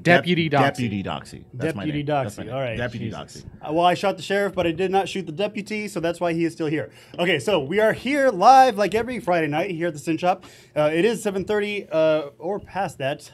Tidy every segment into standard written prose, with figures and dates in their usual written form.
Deputy Doxy. Deputy Doxy. That's my Deputy name. Doxy. That's my name. All right. Deputy Jesus. Doxy. Well, I shot the sheriff, but I did not shoot the deputy, so that's why he is still here. Okay, so we are here live like every Friday night here at the Sin Shop. It is 7:30 or past that.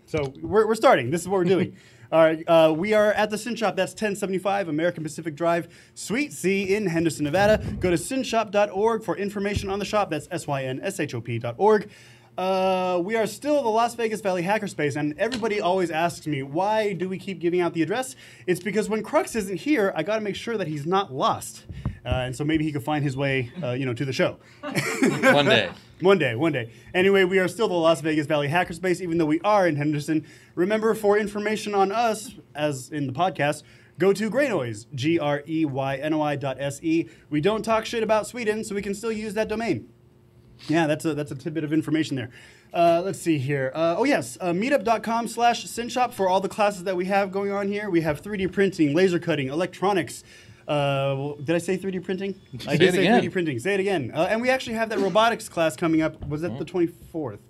So we're starting. This is what we're doing. All right, we are at the Sin Shop. That's 1075 American Pacific Drive, Suite C in Henderson, Nevada. Go to sinshop.org for information on the shop. That's synshop.org. We are still the Las Vegas Valley Hackerspace, and everybody always asks me, why do we keep giving out the address? It's because when Crux isn't here, I got to make sure that he's not lost. And so maybe he could find his way, to the show. One day. One day. Anyway, we are still the Las Vegas Valley Hackerspace, even though we are in Henderson. Remember, for information on us, as in the podcast, go to Greynoise, GREYNOI.SE. We don't talk shit about Sweden, so we can still use that domain. Yeah, that's a tidbit of information there. Let's see here. Meetup.com/SinShop for all the classes that we have going on here. We have 3D printing, laser cutting, electronics. Did I say 3D printing? I did say 3D printing. Say it again. And we actually have that robotics class coming up. Was that the 24th?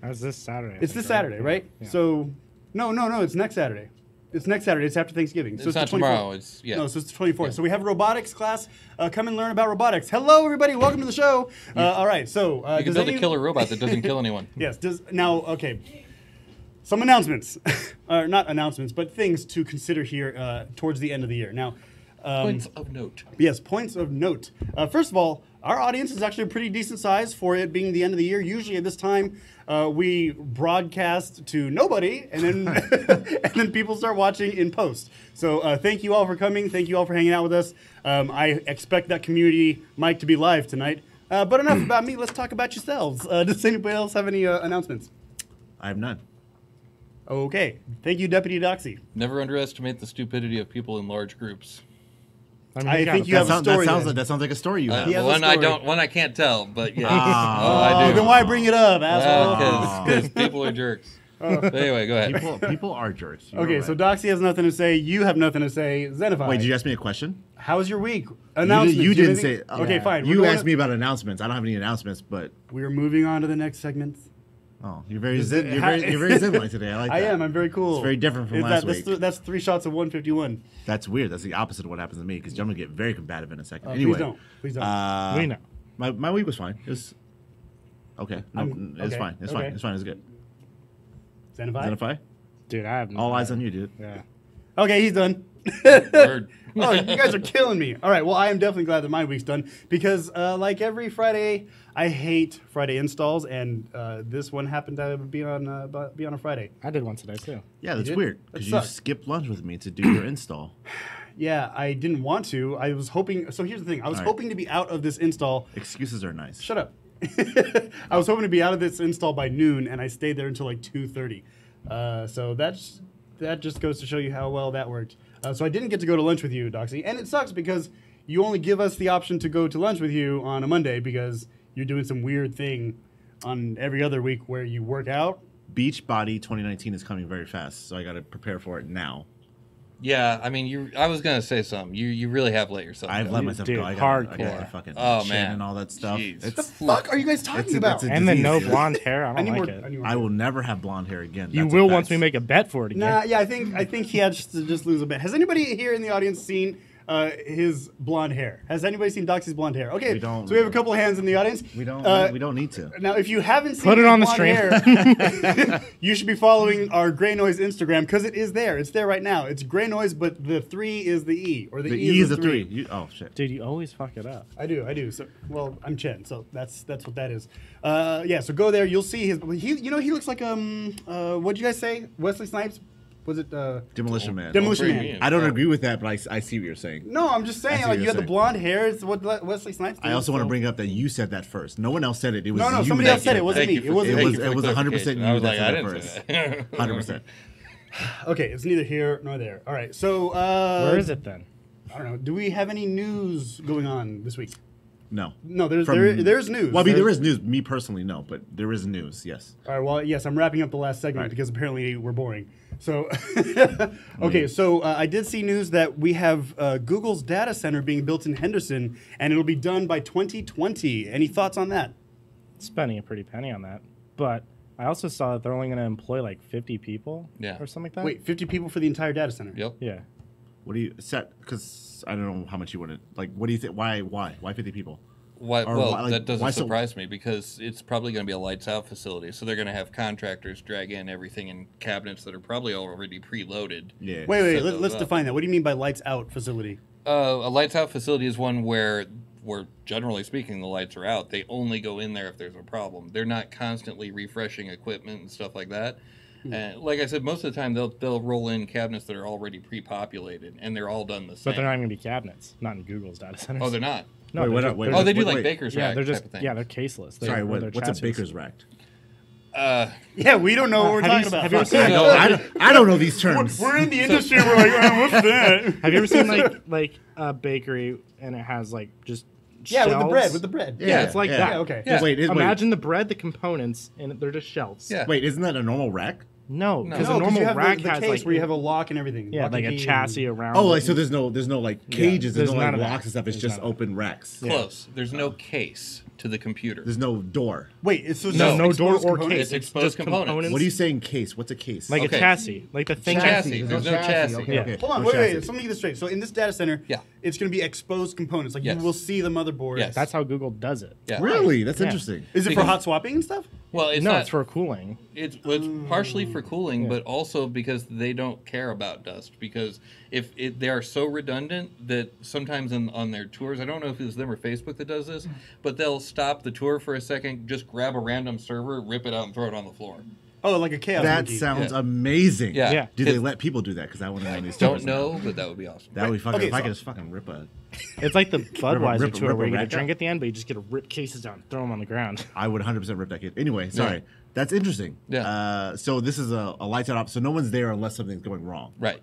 That's this Saturday. It's this Saturday, right? Yeah. So, no. It's next Saturday. It's next Saturday. It's after Thanksgiving. So It's not the 24th. tomorrow. No, So it's the 24th. Yeah. So we have a robotics class. Come and learn about robotics. Hello, everybody. Welcome to the show. All right. So you can build a killer robot that doesn't kill anyone. Yes. Okay. Some announcements, or not announcements, but things to consider here towards the end of the year. Now, Points of note. Yes, points of note. First of all, our audience is actually a pretty decent size for it being the end of the year. Usually at this time, we broadcast to nobody, and then and then people start watching in post. So thank you all for coming. Thank you all for hanging out with us. I expect that community mic to be live tonight. But enough about me. Let's talk about yourselves. Does anybody else have any announcements? I have none. Okay. Thank you, Deputy Doxy. Never underestimate the stupidity of people in large groups. I think you have a story. That sounds like a story you have. One I can't tell, but yeah. I do. Then why bring it up, asshole? Because people are jerks. But anyway, go ahead. People are jerks. Okay, so Doxy has nothing to say. You have nothing to say. Zenify. Wait, did you ask me a question? How was your week? Announcements. You didn't say. Okay, fine. You asked me about announcements. I don't have any announcements, but we're moving on to the next segment. Oh, you're very zen-like today. I like that. I am. I'm very cool. It's very different from last week. That's 3 shots of 151. That's weird. That's the opposite of what happens to me because I'm gonna get very combative in a second. Anyway, please don't. We know. My week was fine. It was okay. No, it's fine. It's fine. It's fine. It's good. Zenify? Dude, I have all eyes on you, dude. Yeah. Okay, he's done. Word. Oh, you guys are killing me. All right, well, I am definitely glad that my week's done because, like every Friday, I hate Friday installs, and this one happened to be on a Friday. I did one today too. Yeah, that's weird because you skipped lunch with me to do your install. Yeah, I didn't want to. I was hoping. So here's the thing. I was hoping to be out of this install. Excuses are nice. Shut up. I was hoping to be out of this install by noon, and I stayed there until like 2:30. So that just goes to show you how well that worked. So I didn't get to go to lunch with you, Doxy, and it sucks because you only give us the option to go to lunch with you on a Monday because you're doing some weird thing on every other week where you work out. Beachbody 2019 is coming very fast, so I got to prepare for it now. Yeah, I mean, I was gonna say something. You really have let yourself. I've let myself go. I got the fucking chin and all that stuff. What the fuck are you guys talking about? And the no blonde hair. I don't like it. I will never have blonde hair again. You will once we make a bet for it again. Nah, yeah, I think he had to just lose a bet. Has anybody here in the audience seen his blonde hair? Has anybody seen Doxy's blonde hair? Okay, so we have a couple of hands in the audience. We don't need to. Now, if you haven't seen Put it on the stream. Hair, you should be following our Greynoise Instagram because it is there. It's there right now. It's Greynoise, but the 3 is the E, or the E is the 3. Oh shit, dude, you always fuck it up. I do. So, well, I'm Chen, so that's what that is. Yeah, so go there. You'll see his. He looks like what'd you guys say? Wesley Snipes. Was it Demolition Man? Demolition Man. I don't agree with that, but I see what you're saying. No, I'm just saying, like, you had the blonde hair. It's what Wesley Snipes did. I also want to bring up that you said that first. No one else said it. It was no, you. Somebody else said it. It wasn't me. It was 100% you. I was like, that I didn't first. say that. 100%. Okay, it's neither here nor there. All right, so where is it then? I don't know. Do we have any news going on this week? No. No, there's news. Well, I mean, there is news. Me personally, no, but there is news, yes. All right, well, yes, I'm wrapping up the last segment because apparently we're boring. So, okay, so I did see news that we have Google's data center being built in Henderson, and it'll be done by 2020. Any thoughts on that? Spending a pretty penny on that, but I also saw that they're only going to employ like 50 people. Yeah. Or something like that. Wait, 50 people for the entire data center? Yep. Yeah. What do you set? Because I don't know how much you want to. Like, what do you think? Why 50 people? Why, Or well, why, like, that doesn't why so- surprise me because it's probably going to be a lights out facility. So they're going to have contractors drag in everything in cabinets that are probably already preloaded. Yeah. Wait, Set those let's up. define that. What do you mean by lights out facility? A lights out facility is one where generally speaking, the lights are out. They only go in there if there's a problem. They're not constantly refreshing equipment and stuff like that. And like I said, most of the time they'll roll in cabinets that are already pre-populated, and they're all done the same. But they're not going to be cabinets. Not in Google's data centers. Oh, they're not. No, Wait, they're what- just- wait, they're Oh, they just- do like wait. baker's Yeah, rack they're just type of thing. yeah, they're caseless. Sorry, they're what's a chassis. baker's rack? Yeah, we don't know what we're have talking you- about. have you ever Fuck. seen- I don't know these terms. We're in the industry. We're like, oh, what's that? Have you ever seen like a bakery and it has like just Yeah, with the shelves? bread. With the bread. Yeah, it's like that. Yeah, okay. Yeah. Wait, Imagine the bread, the components, and they're just shelves. Yeah. wait, isn't that a normal rack? No, No. because No, a 'cause normal you have rack the has case like where you have a lock and everything. yeah, Lock like and a key chassis and- around. Oh, it. like so there's no like cages, there's there's no none like of that. locks and stuff. It's There's just none of open racks. Yeah. Close. There's no case to the computer. There's no door. Wait, it's so No, no door exposed or components? case. It's exposed components. What are you saying? Case? What's a case? like Okay. a chassis, like the thing. Chassis. There's no chassis. Okay, Yeah. okay. Hold on, No wait. chassis. So let me get this straight. So in this data center, Yeah. it's going to be exposed components. Like Yes. you will see the motherboard. Yes. That's how Google does it. Yeah. Really? That's Yeah. interesting. Is it for Because- hot swapping and stuff? Well, it's no, not. it's for cooling. It's partially for cooling, Yeah. but also because they don't care about dust. Because they are so redundant that sometimes on their tours, I don't know if it's them or Facebook that does this, but they'll stop the tour for a second, just grab a random server, rip it out, and throw it on the floor. Oh, like a chaos That monkey. sounds Yeah. amazing. Yeah. Yeah. Do they let people do that? Because I want to know these Don't tours know, now. but that would be awesome. That would be fucking. Okay, if I so- could just fucking rip a. It's like the Budweiser rip- tour rip a where you get a rack drink out. at the end, but you just get to rip cases down, throw them on the ground. I would 100% rip that kid. Anyway, sorry. Yeah. That's interesting. Yeah. So this is a lights out op. So no one's there unless something's going wrong. Right.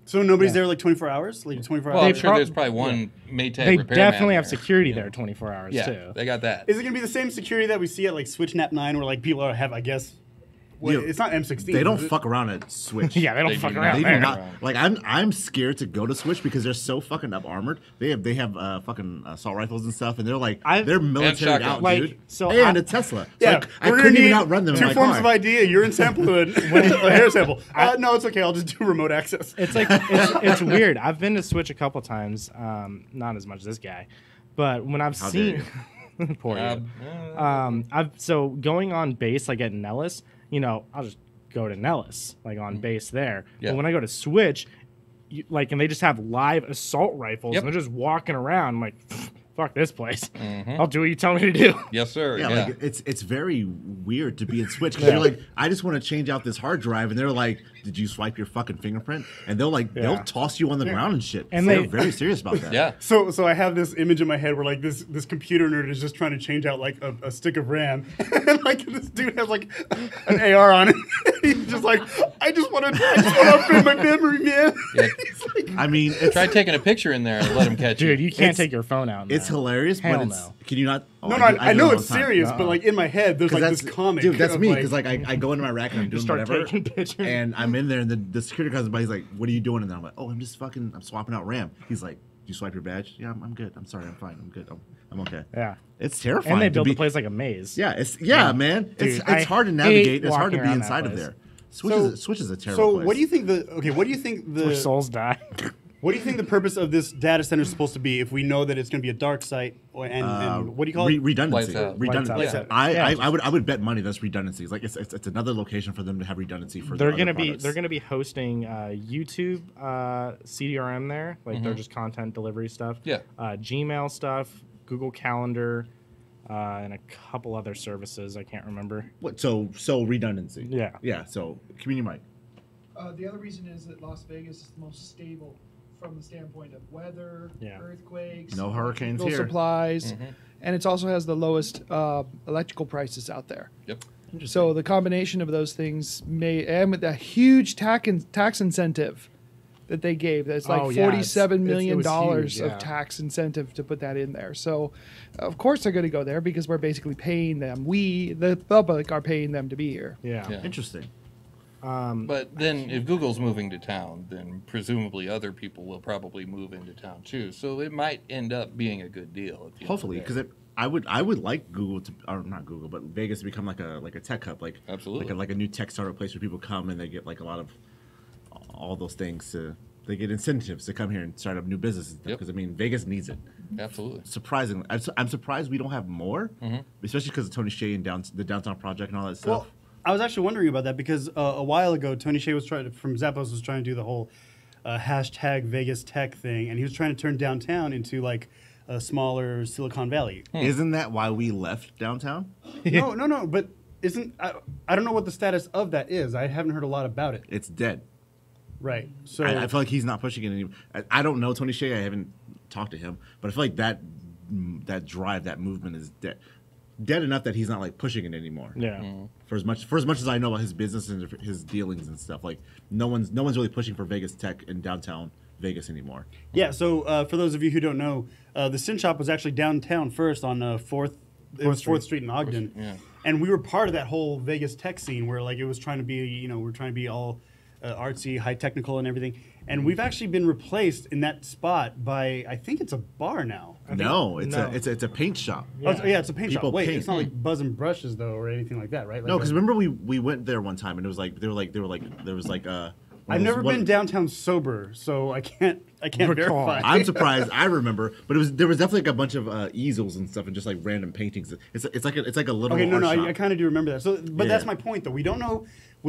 So nobody's Yeah. there like 24 hours? Like 24 Well, I'm hours? sure prob- there's probably one Maytag They repairman definitely have there. security there 24 hours Yeah, too. they got that. Is it going to be the same security that we see at like SwitchNap 9 where like people have, I guess, well, Yeah. it's not M16. They don't is it? fuck around at Switch. Yeah, they don't They fuck do around They there. do not. Like I'm scared to go to Switch because they're so fucking up armored. They have fucking assault rifles and stuff, and they're like they're military shotguns. out, Like, dude. so and I- a Tesla. So Yeah, like, I we're gonna couldn't even need outrun them. in Two my forms car. of ID: a urine sample and a hair sample. No, it's okay. I'll just do remote access. It's like it's weird. I've been to Switch a couple times, not as much as this guy, but when I've How dare seen poor you. I've so going on base like at Nellis, I'll just go to Nellis like on base there. Yeah. But when I go to Switch, and they just have live assault rifles Yep. and they're just walking around. I'm like, fuck this place. I'll do what you tell me to do. Yes, sir. Yeah, Yeah. like it's very weird to be in Switch because you're like, I just want to change out this hard drive, and they're like, did you swipe your fucking fingerprint? And they'll Yeah. toss you on the ground and shit. And they're they- very serious about that. Yeah. So I have this image in my head where like this computer nerd is just trying to change out like a stick of RAM, and like this dude has like an AR on it. He's just like, I just want to upgrade my memory, man. Yeah. He's like, I mean, it's Try taking a picture in there and let them catch Dude, you can't It's- take your phone out. in it's there. hilarious, Hell but it's no. can you not? Oh, no, do- I do know it all it's the time. serious, but like in my head, there's 'Cause like that's this comic. dude. That's of, me like- because like I go into my rack and I'm doing start whatever, taking pictures. and I'm in there, and the security comes by. He's like, "What are you doing?" And then I'm like, "Oh, I'm just fucking. I'm swapping out RAM." He's like, "Do you swipe your badge?" "Yeah, I'm good. I'm sorry. I'm fine. I'm good. I'm okay." Yeah. It's terrifying. And they to built be- the place like a maze. Yeah, man. Dude, It's I hard to hate navigate. It's hard to walking be around inside that of place. there. Switch is a terrible So place. what do you think what do you think Where souls die. what do you think the purpose of this data center is supposed to be if we know that it's going to be a dark site and what do you call it? Redundancy. Lights out. Redundancy. Lights out. I would bet money that's redundancy. Like it's another location for them to have redundancy for. They're their gonna other be products. they're gonna be hosting YouTube CDRM there, like they're just content delivery stuff. Yeah. Gmail stuff, Google Calendar, and a couple other services I can't remember. What, so redundancy. Yeah. Yeah. So community mic. The other reason is that Las Vegas is the most stable from the standpoint of weather, Yeah. earthquakes, No hurricanes electrical here. supplies, and it also has the lowest electrical prices out there. Yep. So the combination of those things and with a huge tax incentive that they gave, that's like Oh, yeah, $47 it million was huge, yeah. of tax incentive to put that in there. So of course they're going to go there because we're basically paying them. We, the public, are paying them to be here. Yeah. Yeah. Interesting. But then if Google's moving to town, then presumably other people will probably move into town too. So it might end up being a good deal. At the end of Hopefully, the day. because I would like Google to, or not Google, but Vegas to become like a tech hub, like Absolutely. like a new tech startup place where people come and they get like a lot of all those things they get incentives to come here and start up new businesses because I mean Vegas needs it. Absolutely. Surprisingly, I'm surprised we don't have more, especially because of Tony Hsieh and the downtown project and all that stuff. Well, I was actually wondering about that because a while ago, Tony Hsieh from Zappos was trying to do the whole hashtag Vegas Tech thing, and he was trying to turn downtown into like a smaller Silicon Valley. Isn't that why we left downtown? No, but isn't I don't know what the status of that is. I haven't heard a lot about it. It's dead. Right. So I feel like he's not pushing it anymore. I don't know Tony Hsieh. I haven't talked to him, but I feel like that drive, that movement is dead enough that he's not like pushing it anymore. Yeah. For as much as I know about his business and his dealings and stuff, like no one's really pushing for Vegas tech in downtown Vegas anymore. Yeah. So for those of you who don't know, the Sin Shop was actually downtown first on 4th Street in Ogden, and we were part of that whole Vegas tech scene where like it was trying to be, we're trying to be all artsy, high technical, and everything. And we've actually been replaced in that spot by I think it's a bar now. It's a paint shop. Yeah, it's a paint People shop. Wait, paint. it's not like Buzz and Brushes though, or anything like that, right? Like No, because remember we went there one time and it was like there was like I've never been downtown sober, so I can't verify. I'm surprised. I remember, but there was definitely like a bunch of easels and stuff and just like random paintings. It's like a little Okay, art shop. I kind of do remember that. So, but that's my point though. We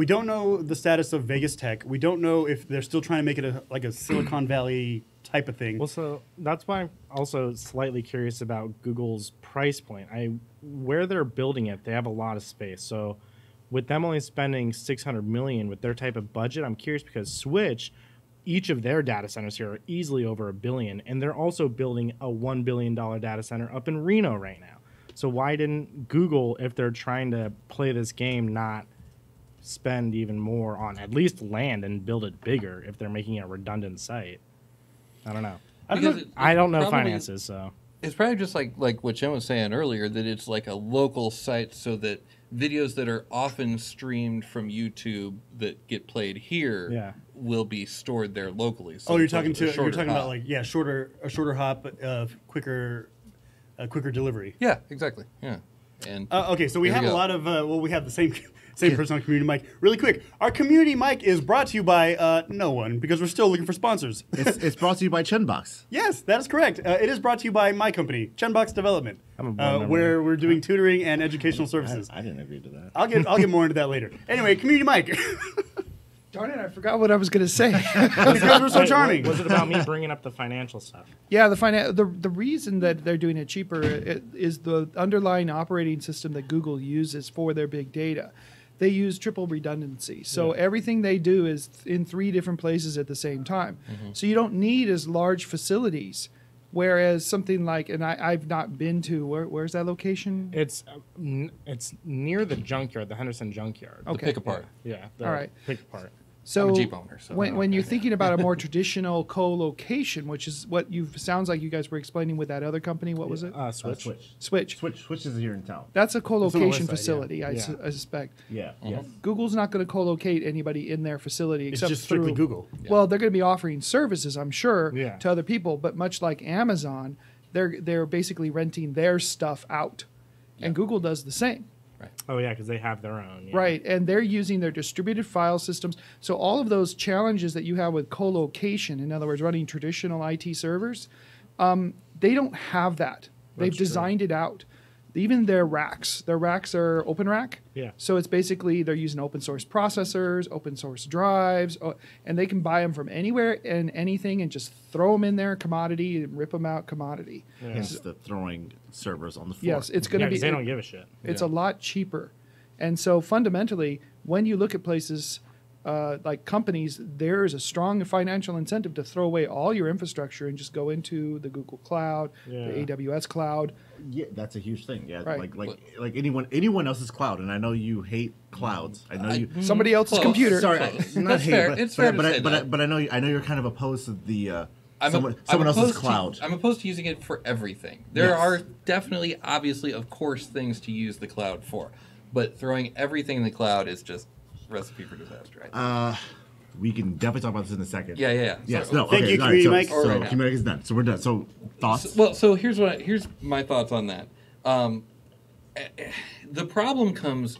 don't know the status of Vegas Tech. We don't know if they're still trying to make it a Silicon Valley type of thing. Well, so that's why I'm also slightly curious about Google's price point. Where they're building it, they have a lot of space. So with them only spending $600 million with their type of budget, I'm curious because Switch, each of their data centers here are easily over $1 billion, and they're also building a $1 billion data center up in Reno right now. So why didn't Google, if they're trying to play this game, not spend even more on at least land and build it bigger if they're making a redundant site? I don't know. I don't know finances, so it's probably just like what Jen was saying earlier, that it's like a local site so that videos that are often streamed from YouTube that get played here will be stored there locally. So you're talking about like a shorter hop, quicker delivery. Yeah, exactly. Yeah. And okay, so we have a lot of we have the same person on Community Mic. Really quick, our Community Mic is brought to you by no one because we're still looking for sponsors. It's brought to you by Chenbox. Yes, that is correct. It is brought to you by my company, Chenbox Development, where we're doing tutoring and educational services. I didn't agree to that. I'll get more into that later. Anyway, Community Mic. Darn it, I forgot what I was going to say. Because we're so charming. Was it about me bringing up the financial stuff? Yeah, the reason that they're doing it cheaper is the underlying operating system that Google uses for their big data. They use triple redundancy. So everything they do is in 3 different places at the same time. So you don't need as large facilities. Whereas something like, and I've not been to, where's that location? It's near the junkyard, the Henderson junkyard. Okay. the pick apart. Yeah. All right. Pick apart. So, I'm a Jeep owner, so when you're thinking about a more traditional co-location, which is what sounds like you guys were explaining with that other company, what was it? Switch. Switch is here in town. That's a It's on the co-location west side, facility, I suspect. Yeah. Yes. Google's not going to co-locate anybody in their facility It's except just strictly through Google. Well, they're going to be offering services, I'm sure, Yeah. to other people. But much like Amazon, they're basically renting their stuff out, and Google does the same. Oh, yeah, because they have their own. Yeah. Right, and they're using their distributed file systems. So all of those challenges that you have with co-location, in other words, running traditional IT servers, they don't have that. They've designed it out. Even their racks are open rack. Yeah. So it's basically they're using open source processors, open source drives, and they can buy them from anywhere and anything and just throw them in there, commodity, and rip them out, commodity. Yeah. Hence the throwing servers on the floor. Yes, it's going to be. 'cause they don't give a shit. It's a lot cheaper. And so fundamentally, when you look at places like companies, there is a strong financial incentive to throw away all your infrastructure and just go into the Google Cloud, the AWS Cloud. Yeah, that's a huge thing. Yeah, Right. like anyone else's cloud, and I know you hate clouds. I know you. Somebody else's Close. computer. Sorry, Close. not That's hate, fair. but It's fair to but say that. but I know you're kind of opposed to the I'm someone opposed else's to- cloud. I'm opposed to using it for everything. There Yes. are definitely, obviously, of course, things to use the cloud for. But throwing everything in the cloud is just recipe for disaster. I think. We can definitely talk about this in a second. Yeah. Yes. So- No. Thank okay, you, all right, Community Mic. So Right now. Community Mic is done. So we're done. So thoughts? So here's my thoughts on that. The problem comes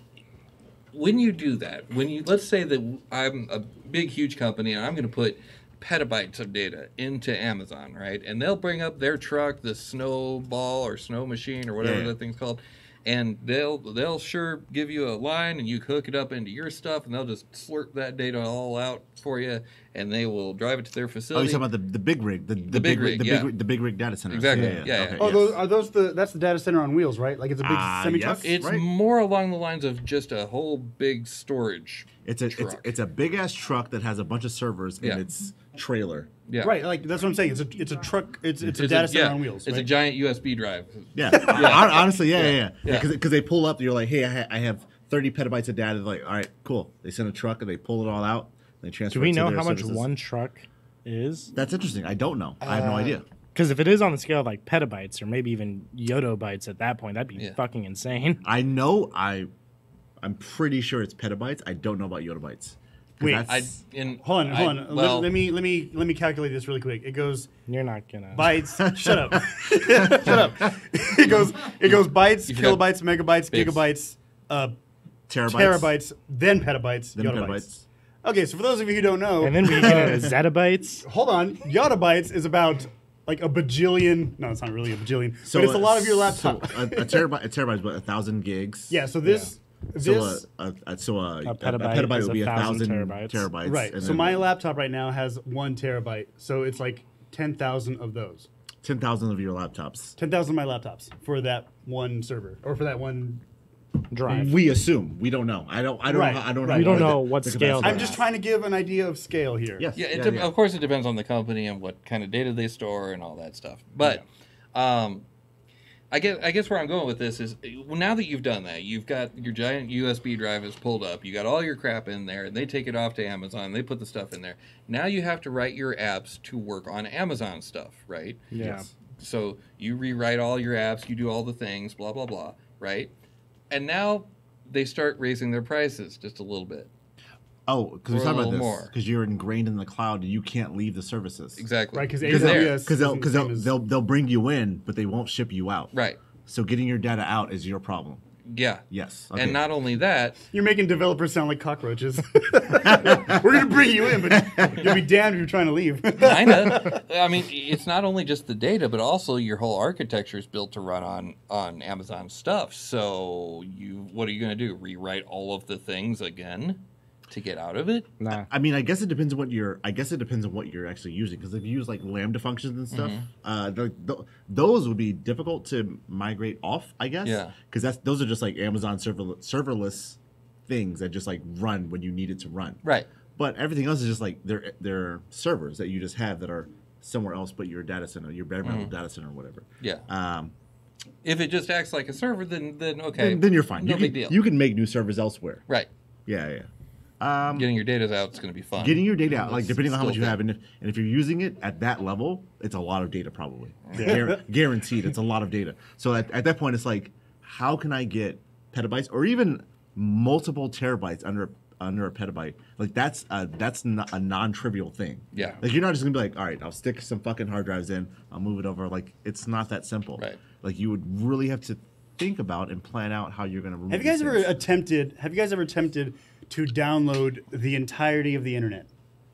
when you do that. When you, let's say that I'm a big, huge company and I'm going to put petabytes of data into Amazon, right? And they'll bring up their truck, the snowball or snow machine or whatever that thing's called, and they'll sure give you a line and you hook it up into your stuff, and they'll just slurp that data all out for you, and they will drive it to their Oh, facility. you're talking about the big rig, the big rig, the big rig data center. Exactly. Yeah. Okay, Oh, yes. are those that's the data center on wheels, right? Like it's a big semi truck. yes. It's Right. more along the lines of just a whole big storage. It's a truck. it's a big ass truck that has a bunch of servers in Yeah. its trailer. Yeah. Right, like that's what I'm saying. It's a truck. It's a data center on wheels. It's right? a giant USB drive. Yeah, honestly, yeah. Because they pull up, you're like, hey, I have 30 petabytes of data. They're like, all right, cool. They send a truck and they pull it all out. They transfer. Do we it to know their how much services. one truck is? That's interesting. I don't know. I have no idea. Because if it is on the scale of like petabytes or maybe even yotobytes at that point, that'd be fucking insane. I know. I'm pretty sure it's petabytes. I don't know about yotabytes. Wait, hold on. Well, let me calculate this really quick. It goes You're not gonna. bytes. Shut up. Shut up. It goes bytes, You forgot kilobytes, megabytes, bits. gigabytes, terabytes, terabytes, then petabytes, then yottabytes. petabytes. Okay, so for those of you who don't know, And then we get into zettabytes. hold on, yottabytes is about like a bajillion. No, it's not really a bajillion, So but it's a lot of your laptop. So a terabyte is what, 1,000 gigs. Yeah. So this. So a petabyte is would be 1,000 1,000 terabytes. terabytes. Right. and So then my laptop right now has 1 terabyte. So it's like 10,000 of those. 10,000 of your laptops. 10,000 of my laptops for that one server or for that one. Drive. We assume. We don't know. I don't Right, know. I don't right. know. We don't the- know what the scale capacity I'm Yeah. just trying to give an idea of scale here. Yes. Yeah, of course it depends on the company and what kind of data they store and all that stuff. But I guess where I'm going with this is, well, now that you've done that, you've got your giant USB drive is pulled up, you got all your crap in there, and they take it off to Amazon, they put the stuff in there. Now you have to write your apps to work on Amazon stuff, right? Yeah. Yes. So you rewrite all your apps, you do all the things, blah, blah, blah, right? And now they start raising their prices just a little bit. Oh, because Or we're a talking about little this. more. Because you're ingrained in the cloud and you can't leave the services. Exactly. Right, because Because AWS they'll bring you in, but they won't ship you out. Right. So getting your data out is your problem. Yeah. Yes. Okay. And not only that, You're making developers sound like cockroaches. We're going to bring you in, but you'll be damned if you're trying to leave. kinda. I mean, it's not only just the data, but also your whole architecture is built to run on Amazon stuff. So what are you going to do? Rewrite all of the things again to get out of it? Nah. I mean, I guess it depends on what you're actually using. Because if you use like Lambda functions and stuff, those would be difficult to migrate off. I guess. Yeah. Because those are just like Amazon serverless things that just like run when you need it to run. Right. But everything else is just like they're servers that you just have that are somewhere else but your data center, your bare metal data center or whatever. Yeah. If it just acts like a server, then okay. Then you're fine. No you big can, deal. You can make new servers elsewhere. Right. Yeah. Getting your data out is going to be fun. Getting your data out, like It's depending on how much still you have, big. and if you're using it at that level, it's a lot of data probably. Guaranteed, it's a lot of data. So at that point, it's like, how can I get petabytes or even multiple terabytes under a petabyte? Like that's not a non-trivial thing. Yeah. Like you're not just gonna be like, all right, I'll stick some fucking hard drives in, I'll move it over. Like it's not that simple. Right. Like you would really have to think about and plan out how you're gonna remove. Have you guys these ever things. attempted to download the entirety of the internet?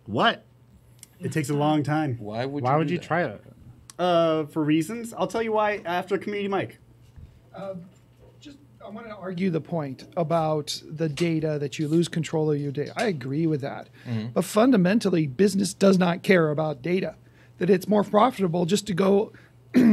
What? It takes a long time. Why would Why would do you that? try it? For reasons. I'll tell you why after Community Mike. I want to argue the point about the data that you lose control of your data. I agree with that. But fundamentally, business does not care about data. That it's more profitable just to go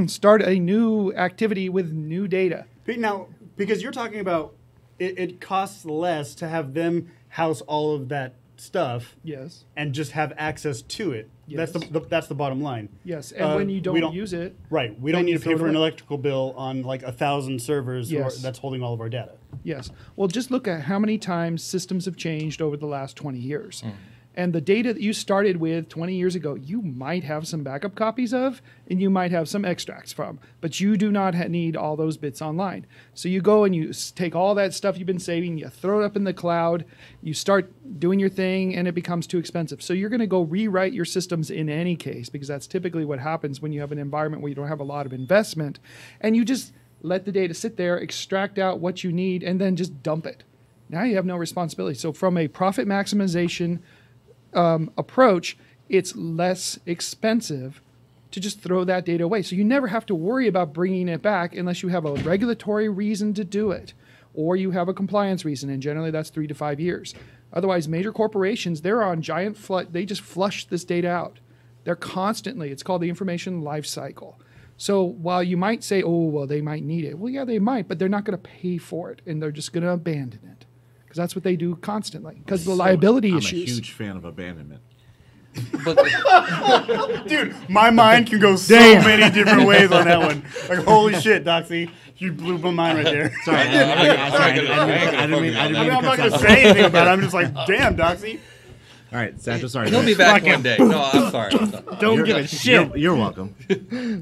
start a new activity with new data. Now, because you're talking about it costs less to have them house all of that stuff Yes. and just have access to it. Yes. That's the bottom line. Yes. And when you we don't use it, Right. We then don't need you to pay throw it for an away. electrical bill on like 1,000 servers Yes. that's holding all of our data. yes. Well, just look at how many times systems have changed over the last 20 years. And the data that you started with 20 years ago, you might have some backup copies of, and you might have some extracts from, but you do not need all those bits online. So you go and you take all that stuff you've been saving, you throw it up in the cloud, you start doing your thing, and it becomes too expensive. So you're going to go rewrite your systems in any case, because that's typically what happens when you have an environment where you don't have a lot of investment, and you just let the data sit there, extract out what you need, and then just dump it. Now you have no responsibility. So from a profit maximization approach, it's less expensive to just throw that data away. So you never have to worry about bringing it back unless you have a regulatory reason to do it, or you have a compliance reason, and generally that's 3 to 5 years. Otherwise, major corporations, they're on giant they just flush this data out. They're constantly, it's called the information life cycle. So while you might say, oh, well, they might need it. Well, yeah, they might, but they're not going to pay for it, and they're just going to abandon it. Because that's what they do constantly, because of the liability I'm issues. a huge fan of abandonment. But Dude, my mind can go so many different ways on that one. Like, holy shit, Doxy. You blew my mind right there. Sorry, I didn't mean I'm to not cut going to that. say anything about it. I'm just like, damn, Doxy. All right, Sancho, sorry. he'll be back one day. No, I'm sorry. Don't give a shit. You're welcome.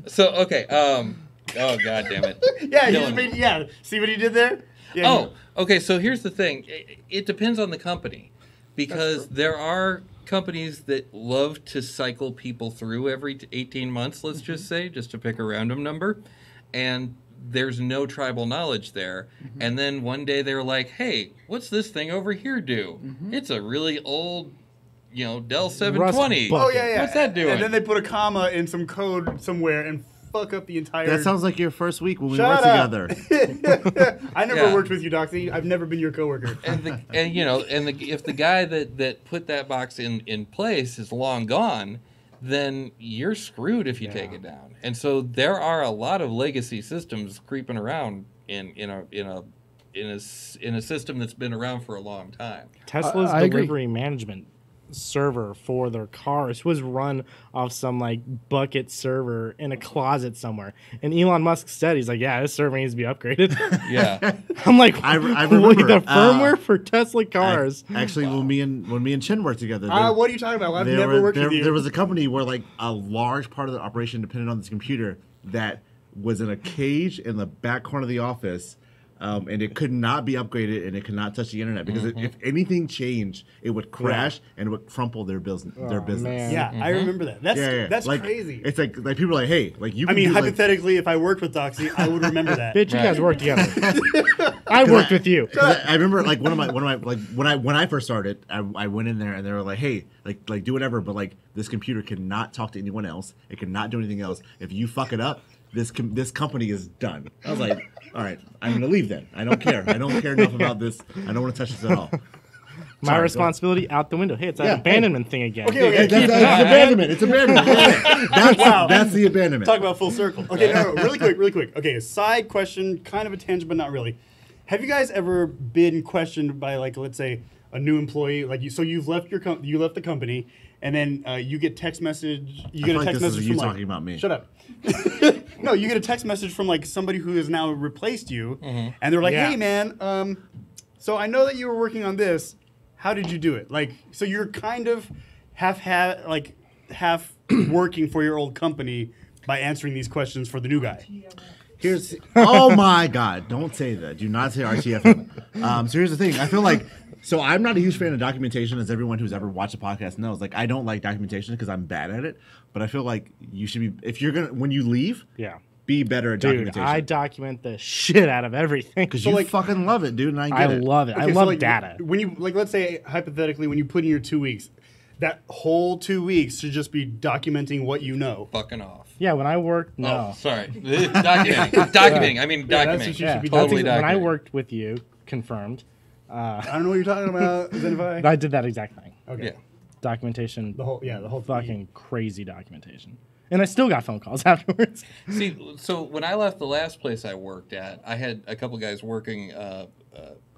So okay. Oh god damn it. Yeah, he Killing just me. made, yeah. See what he did there? Yeah, Oh, okay. So here's the thing. It depends on the company, because there are companies that love to cycle people through every 18 months. Let's just say, just to pick a random number, and there's no tribal knowledge there. And then one day they're like, "Hey, what's this thing over here do? It's a really old, Dell 720. book. Oh, yeah. What's that doing?" And then they put a comma in some code somewhere and fuck up the entire... That sounds like your first week when we Shut worked up. together. I never Yeah. worked with you, Doxy. I've never been your coworker. If the guy that put that box in place is long gone, then you're screwed if you take it down. And so there are a lot of legacy systems creeping around in a system that's been around for a long time. Tesla's I agree. delivery management server for their cars was run off some like bucket server in a closet somewhere. And Elon Musk said, he's like, yeah, this server needs to be upgraded. Yeah. I'm like, I wait, remember, the firmware for Tesla cars. Actually, when me and Chin worked together, What are you talking about? I've never worked with you. There was a company where like a large part of the operation depended on this computer that was in a cage in the back corner of the office. And it could not be upgraded, and it could not touch the internet because if anything changed, it would crash and it would crumple their business. Man. Yeah, I remember that. That's like, crazy. It's like people are like, hey, like you. I Can mean, do, like- hypothetically, if I worked with Doxy, I would remember that. Bitch, you guys work together. I worked with you. 'cause I remember like one of my like when I first started, I went in there and they were like, hey, like do whatever, but like this computer cannot talk to anyone else. It cannot do anything else. If you fuck it up, this company is done. I was like, all right, I'm gonna leave then. I don't care. I don't care enough about this. I don't want to touch this at all. My Sorry, responsibility out the window. Hey, it's that Yeah, abandonment thing again. Okay. That's abandonment. It's abandonment. That's the abandonment. Talk about full circle. Okay, no, really quick. Okay, a side question, kind of a tangent, but not really. Have you guys ever been questioned by, like, let's say, a new employee? Like, you've left you left the company, and then you get text message. You get a like text this is message you from talking about me. Shut up. No, you get a text message from like somebody who has now replaced you, and they're like, Yeah. "Hey, man, so I know that you were working on this. How did you do it? Like, so you're kind of half working for your old company by answering these questions for the new guy." Oh my God! Don't say that. Do not say RTFM. So here's the thing. I feel like I'm not a huge fan of documentation, as everyone who's ever watched a podcast knows. Like I don't like documentation because I'm bad at it. But I feel like you should be, if you're gonna, when you leave, Yeah. be better at Dude, documentation. I document the shit out of everything. Because So, you like- fucking love it, dude, and I I get it. love it. I Okay, so, love like, data. When you let's say hypothetically, when you put in your 2 weeks, that whole 2 weeks should just be documenting what you know. Fucking off. Yeah, when I worked, no. Oh, sorry. Documenting. I mean, Yeah, that's what documenting. you Yeah, should be Totally when I documenting. worked with you, confirmed, I don't know what you're talking about, Zenify. I did that exact thing. Okay. Yeah. Documentation, The whole fucking crazy documentation. And I still got phone calls afterwards. See, so when I left the last place I worked at, I had a couple guys working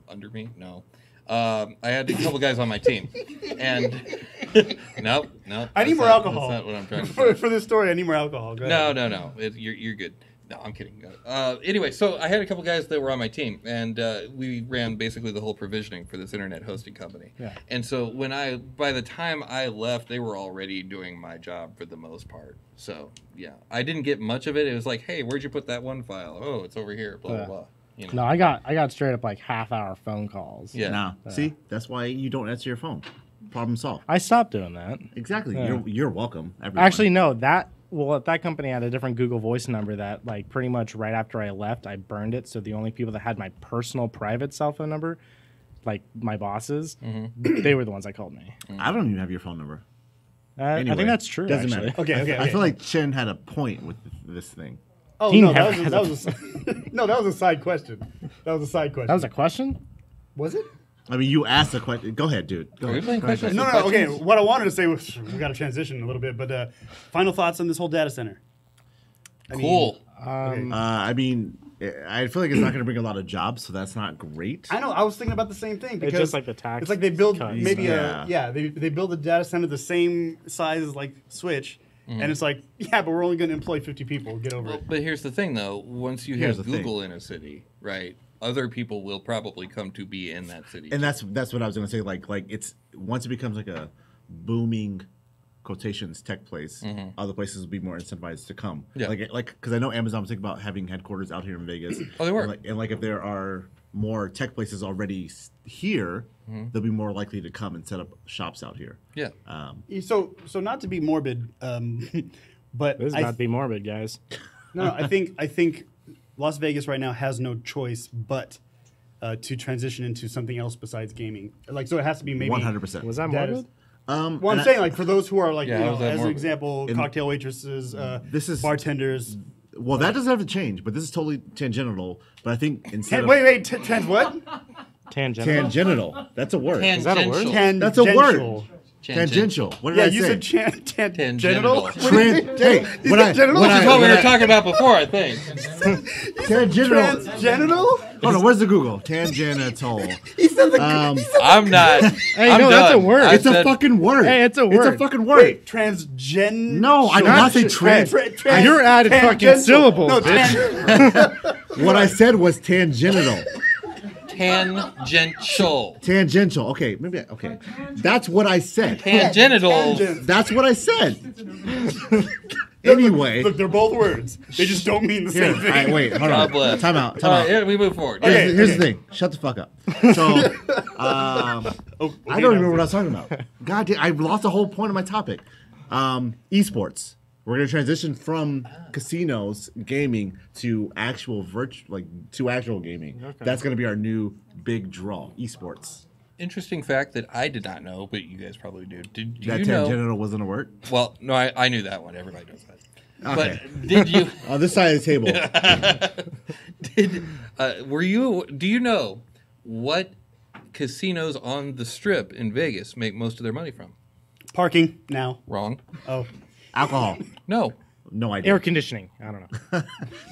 under me. No, I had a couple guys on my team, and nope. I need that's more not- alcohol. That's not what I'm trying to say. For this story, I need more alcohol. Go ahead. No. You're good. No, I'm kidding. Anyway, so I had a couple guys that were on my team, and we ran basically the whole provisioning for this internet hosting company. Yeah. And so by the time I left, they were already doing my job for the most part. So yeah, I didn't get much of it. It was like, hey, where'd you put that one file? Oh, it's over here. Blah blah blah. You know. No, I got straight up like half-hour phone calls. Yeah. Nah, see, that's why you don't answer your phone. Problem solved. I stopped doing that. Exactly. Yeah. You're welcome. Everyone. Actually, no, that Well, at that company, I had a different Google Voice number that, like, pretty much right after I left, I burned it. So the only people that had my personal private cell phone number, like my bosses, they were the ones that called me. I don't even have your phone number. I Anyway, think that's true. doesn't actually. matter. Okay. I feel like Chen had a point with this thing. Oh He no, never that was no, that was a side question. That was a side question. That was a question. Was it? I mean, you asked a question. Go ahead, dude. Go Are we ahead. playing questions? No, and no. Okay, questions? what I wanted to say was we got to transition a little bit, but final thoughts on this whole data center. Cool. I mean, I feel like it's not going to bring a lot of jobs, so that's not great. I know. I was thinking about the same thing because just like the tax It's like they build cuts. maybe Yeah. they build a data center the same size as like Switch, and it's like but we're only going to employ 50 people. Get over Well, it. but here's the thing, though. Once you Here's have the thing. Google in a city, right, other people will probably come to be in that city. And that's what I was going to say. Like it's once it becomes like a booming quotations tech place, other places will be more incentivized to come. Yeah. Like because I know Amazon was thinking about having headquarters out here in Vegas. Oh, they were. And like if there are more tech places already here, they'll be more likely to come and set up shops out here. Yeah. So not to be morbid, but This is not to be morbid, guys. no, I think Las Vegas right now has no choice but to transition into something else besides gaming. Like so, it has to be maybe 100%. Was that That morbid? is- Well, I'm saying like for those who are like Yeah, how is that as an morbid? example, cocktail waitresses, This is- bartenders. Well, that doesn't have to change, but this is totally tangential. But I think instead of Wait, trans what? Tangential. tangential, that's a word. that a word? Tangential. That's a word. Tangential. Tangential. What did Yeah, I you say? said Tangential. genital. Hey, when I, genital? when This I, That's what we when were I- talking about before, I think. Tangential. Transgenital? Hold on, where's the Google? Tangential. He said the I'm not. Hey, I'm no, that's done. a word. I It's a said- fucking word. Hey, it's a It's a word. fucking word. wait, transgen. No, I did not say trans. You're adding fucking tangential. syllables, No, bitch. What I said was tangential. Tangential. Tangential. Okay, maybe. Okay, that's what I said. Tangential. That's what I said. Anyway, Look, they're both words. They just don't mean the here. same All thing. right, wait. Hold God on. bless. Time out. All Time right, out. yeah, we move forward. Okay. Here's the thing. Shut the fuck up. So, I don't remember what I was talking about. God damn, I lost the whole point of my topic. Esports. We're gonna transition from casinos, gaming to actual to actual gaming. Okay. That's gonna be our new big draw. Esports. Interesting fact that I did not know, but you guys probably do. Do That you know? tangential wasn't a word. Well, no, I knew that one. Everybody knows that. Okay. But did you? On this side of the table, Do you know what casinos on the Strip in Vegas make most of their money from? Parking now. Wrong. Oh, alcohol. No. No idea. Air conditioning. I don't know.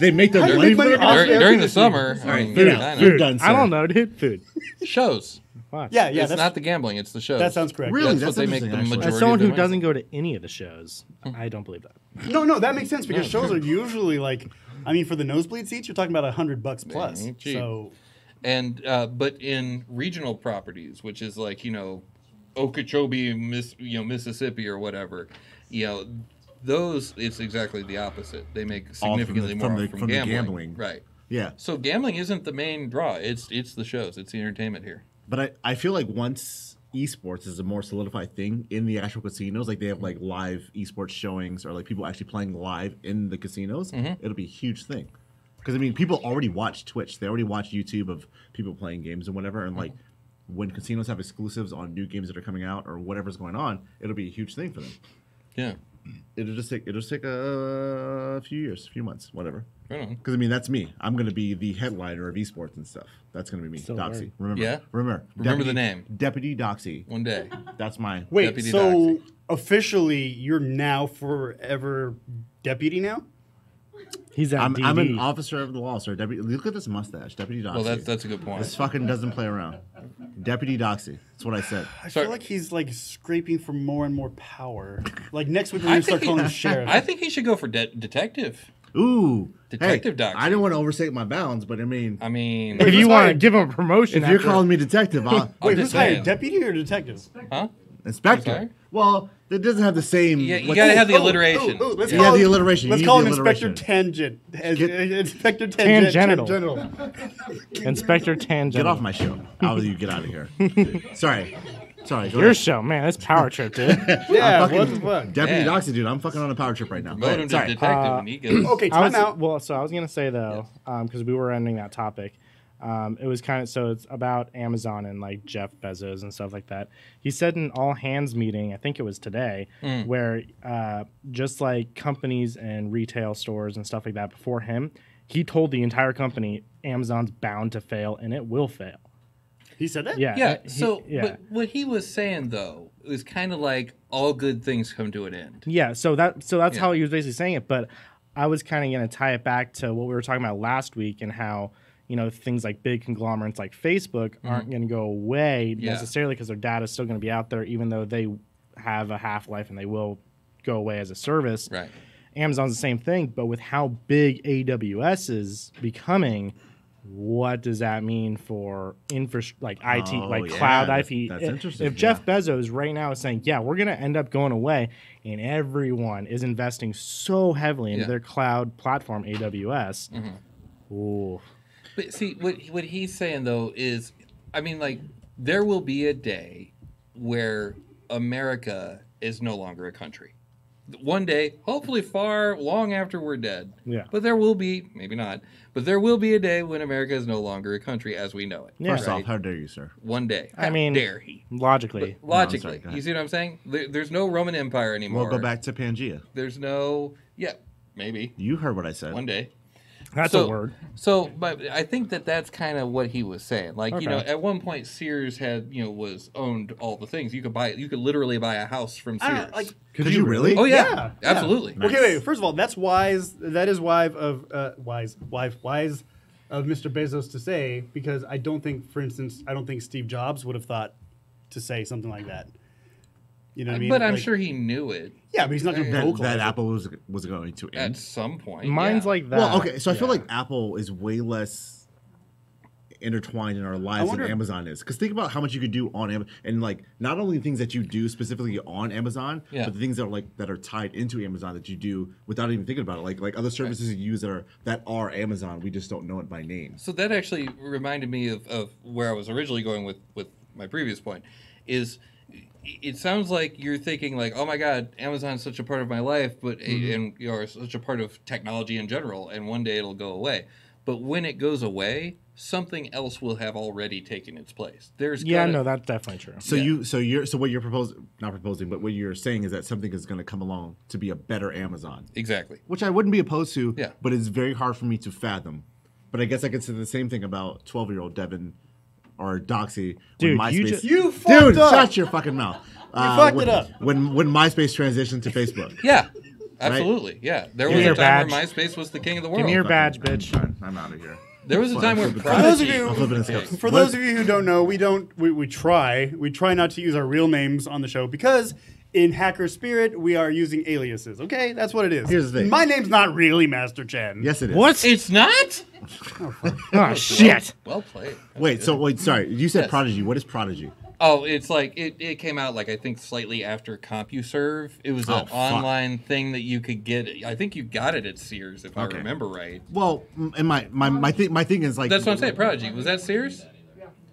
They make their How do you money make money from it? off During, air during the conditioning? summer, I mean, Food. I know. Food done, I don't sir. know, dude. Food. Shows. Fuck. yeah. It's That's, not the gambling; it's the shows. that sounds correct. Really? That's what That's they make the interesting, actually. majority. As someone of their who money. doesn't go to any of the shows, I don't believe that. No, that makes sense because shows are usually like, I mean, for the nosebleed seats, you're talking about $100 plus. ain't cheap. So And but in regional properties, which is like Okeechobee, Mississippi or whatever, those it's exactly the opposite. They make All from significantly the- more from from the gambling. gambling. Right. Yeah. So gambling isn't the main draw. It's the shows. It's the entertainment here. But I feel like once esports is a more solidified thing in the actual casinos, like they have like live esports showings or like people actually playing live in the casinos, it'll be a huge thing. Because I mean, people already watch Twitch, they already watch YouTube of people playing games and whatever, and like when casinos have exclusives on new games that are coming out or whatever's going on, it'll be a huge thing for them. Yeah. It'll just take a few months, whatever. Right on. Because I mean, that's me. I'm gonna be the headliner of esports and stuff. That's gonna be me, Still Doxy. weird. Remember? Yeah? Remember Remember the name. Deputy Doxy. One day. That's my. wait, Deputy so Doxy. officially you're now forever deputy now? He's at I'm DD. an officer of the law, sir. Deputy, look at this mustache, Deputy Doxy. Well, that's a good point. This fucking doesn't play around. Deputy Doxy. That's what I said. I Sorry. feel like he's like scraping for more and more power. Like next week we're gonna start calling him sheriff. I think he should go for detective. Ooh, Detective hey, Doxy. I didn't want to overstate my bounds, but I mean, I mean, if who's you want to hired? give him a promotion, if you're after- calling me detective, I'll I'm Wait, just who's hired? saying. Deputy or detective? Huh? inspector. sorry? Well, it doesn't have the same. Yeah, you what's- gotta have the alliteration. Let's Yeah, call the him- alliteration. Let's You call use him the Inspector alliteration. Tangent. Get- Inspector Tangent. Tangential. Tangential. Inspector Tangent. Get off my show. How will you get out of here? Sorry. Sorry, go Your ahead. show, man. That's power trip, dude. Yeah, I'm fucking what the fuck? Deputy Yeah. Doxy, dude. I'm fucking on a power trip right now. Go Promote ahead. him to Sorry. detective and he goes. Okay, time out. Well, so I was gonna say though, because we were ending that topic. It was kind of so it's about Amazon and like Jeff Bezos and stuff like that. He said in all hands meeting, I think it was today, where just like companies and retail stores and stuff like that before him, he told the entire company Amazon's bound to fail and it will fail. He said that? Yeah. Yeah. he- But what he was saying though was kind of like all good things come to an end. Yeah, so that's Yeah. how he was basically saying it. But I was kind of going to tie it back to what we were talking about last week and how things like big conglomerates like Facebook aren't going to go away Yeah. necessarily because their data is still going to be out there, even though they have a half-life and they will go away as a service. Right. Amazon's the same thing, but with how big AWS is becoming, what does that mean for like IT, like yeah, cloud that's- IT? that's interesting, If Jeff Bezos right now is saying, "Yeah, we're going to end up going away," and everyone is investing so heavily into Yeah. their cloud platform AWS, ooh, But see, what he's saying though is, I mean, like there will be a day where America is no longer a country. One day, hopefully far long after we're dead. Yeah. But there will be, maybe not, but there will be a day when America is no longer a country as we know it. Yeah. First off, how dare you, sir? One day. I How mean, dare he? logically, Logically, sorry, go ahead. you see what I'm saying? There's no Roman Empire anymore. We'll go back to Pangea. There's no, maybe You heard what I said. one day. that's So- a word. So, but I think that's kind of what he was saying. Like, Okay. at one point Sears had, was owned all the things. You could literally buy a house from I don't Sears. know, like, Could you really? Oh yeah, Yeah, absolutely. okay, wait. First of all, that's wise. That is wise of Mr. Bezos to say, because I don't think, for instance, Steve Jobs would have thought to say something like that. You know what I mean? But I'm Like, sure he knew it Yeah, but he's not going to That, vocalize that it. Apple was going to at end. some point. Mine's yeah. like that. Well, okay, so I feel Yeah. like Apple is way less intertwined in our lives than wonder- Amazon is. Because think about how much you could do on Amazon, and like not only things that you do specifically on Amazon, Yeah. but the things that are tied into Amazon that you do without even thinking about it. Like other services you use that are Amazon, we just don't know it by name. So that actually reminded me of where I was originally going with my previous point. Is it sounds like you're thinking like, oh my God, Amazon's such a part of my life, but and such a part of technology in general, and one day it'll go away. But when it goes away, something else will have already taken its place. That's definitely true. So what you're proposing, but what you're saying is that something is going to come along to be a better Amazon, Exactly. which I wouldn't be opposed to. Yeah. But it's very hard for me to fathom. But I guess I could say the same thing about 12-year-old Devin or Doxy. Dude, when you MySpace, just- You fucked dude, up. shut your fucking mouth. You fucked it up. When MySpace transitioned to Facebook. Yeah. Absolutely. Yeah. There Give was me a your time badge. where MySpace was the king of the Give world. me your badge, bitch. I'm out of here. There was a time where For those of Prodigy. you- I'm flipping his cups. For those of you who don't know, we try not to use our real names on the show because in hacker spirit we are using aliases. Okay, that's what it is. Here's the thing. My name's not really Master Chen. Yes, it is. What? It's not? Oh shit! Well played. Wait, sorry. You said Yes. Prodigy. What is Prodigy? Oh, it's like it came out like I think slightly after CompuServe. It was Oh, an fuck. online thing that you could get. I think you got it at Sears if Okay. I remember right. Well, and my thing is like That's what I'm saying. Prodigy was that Sears?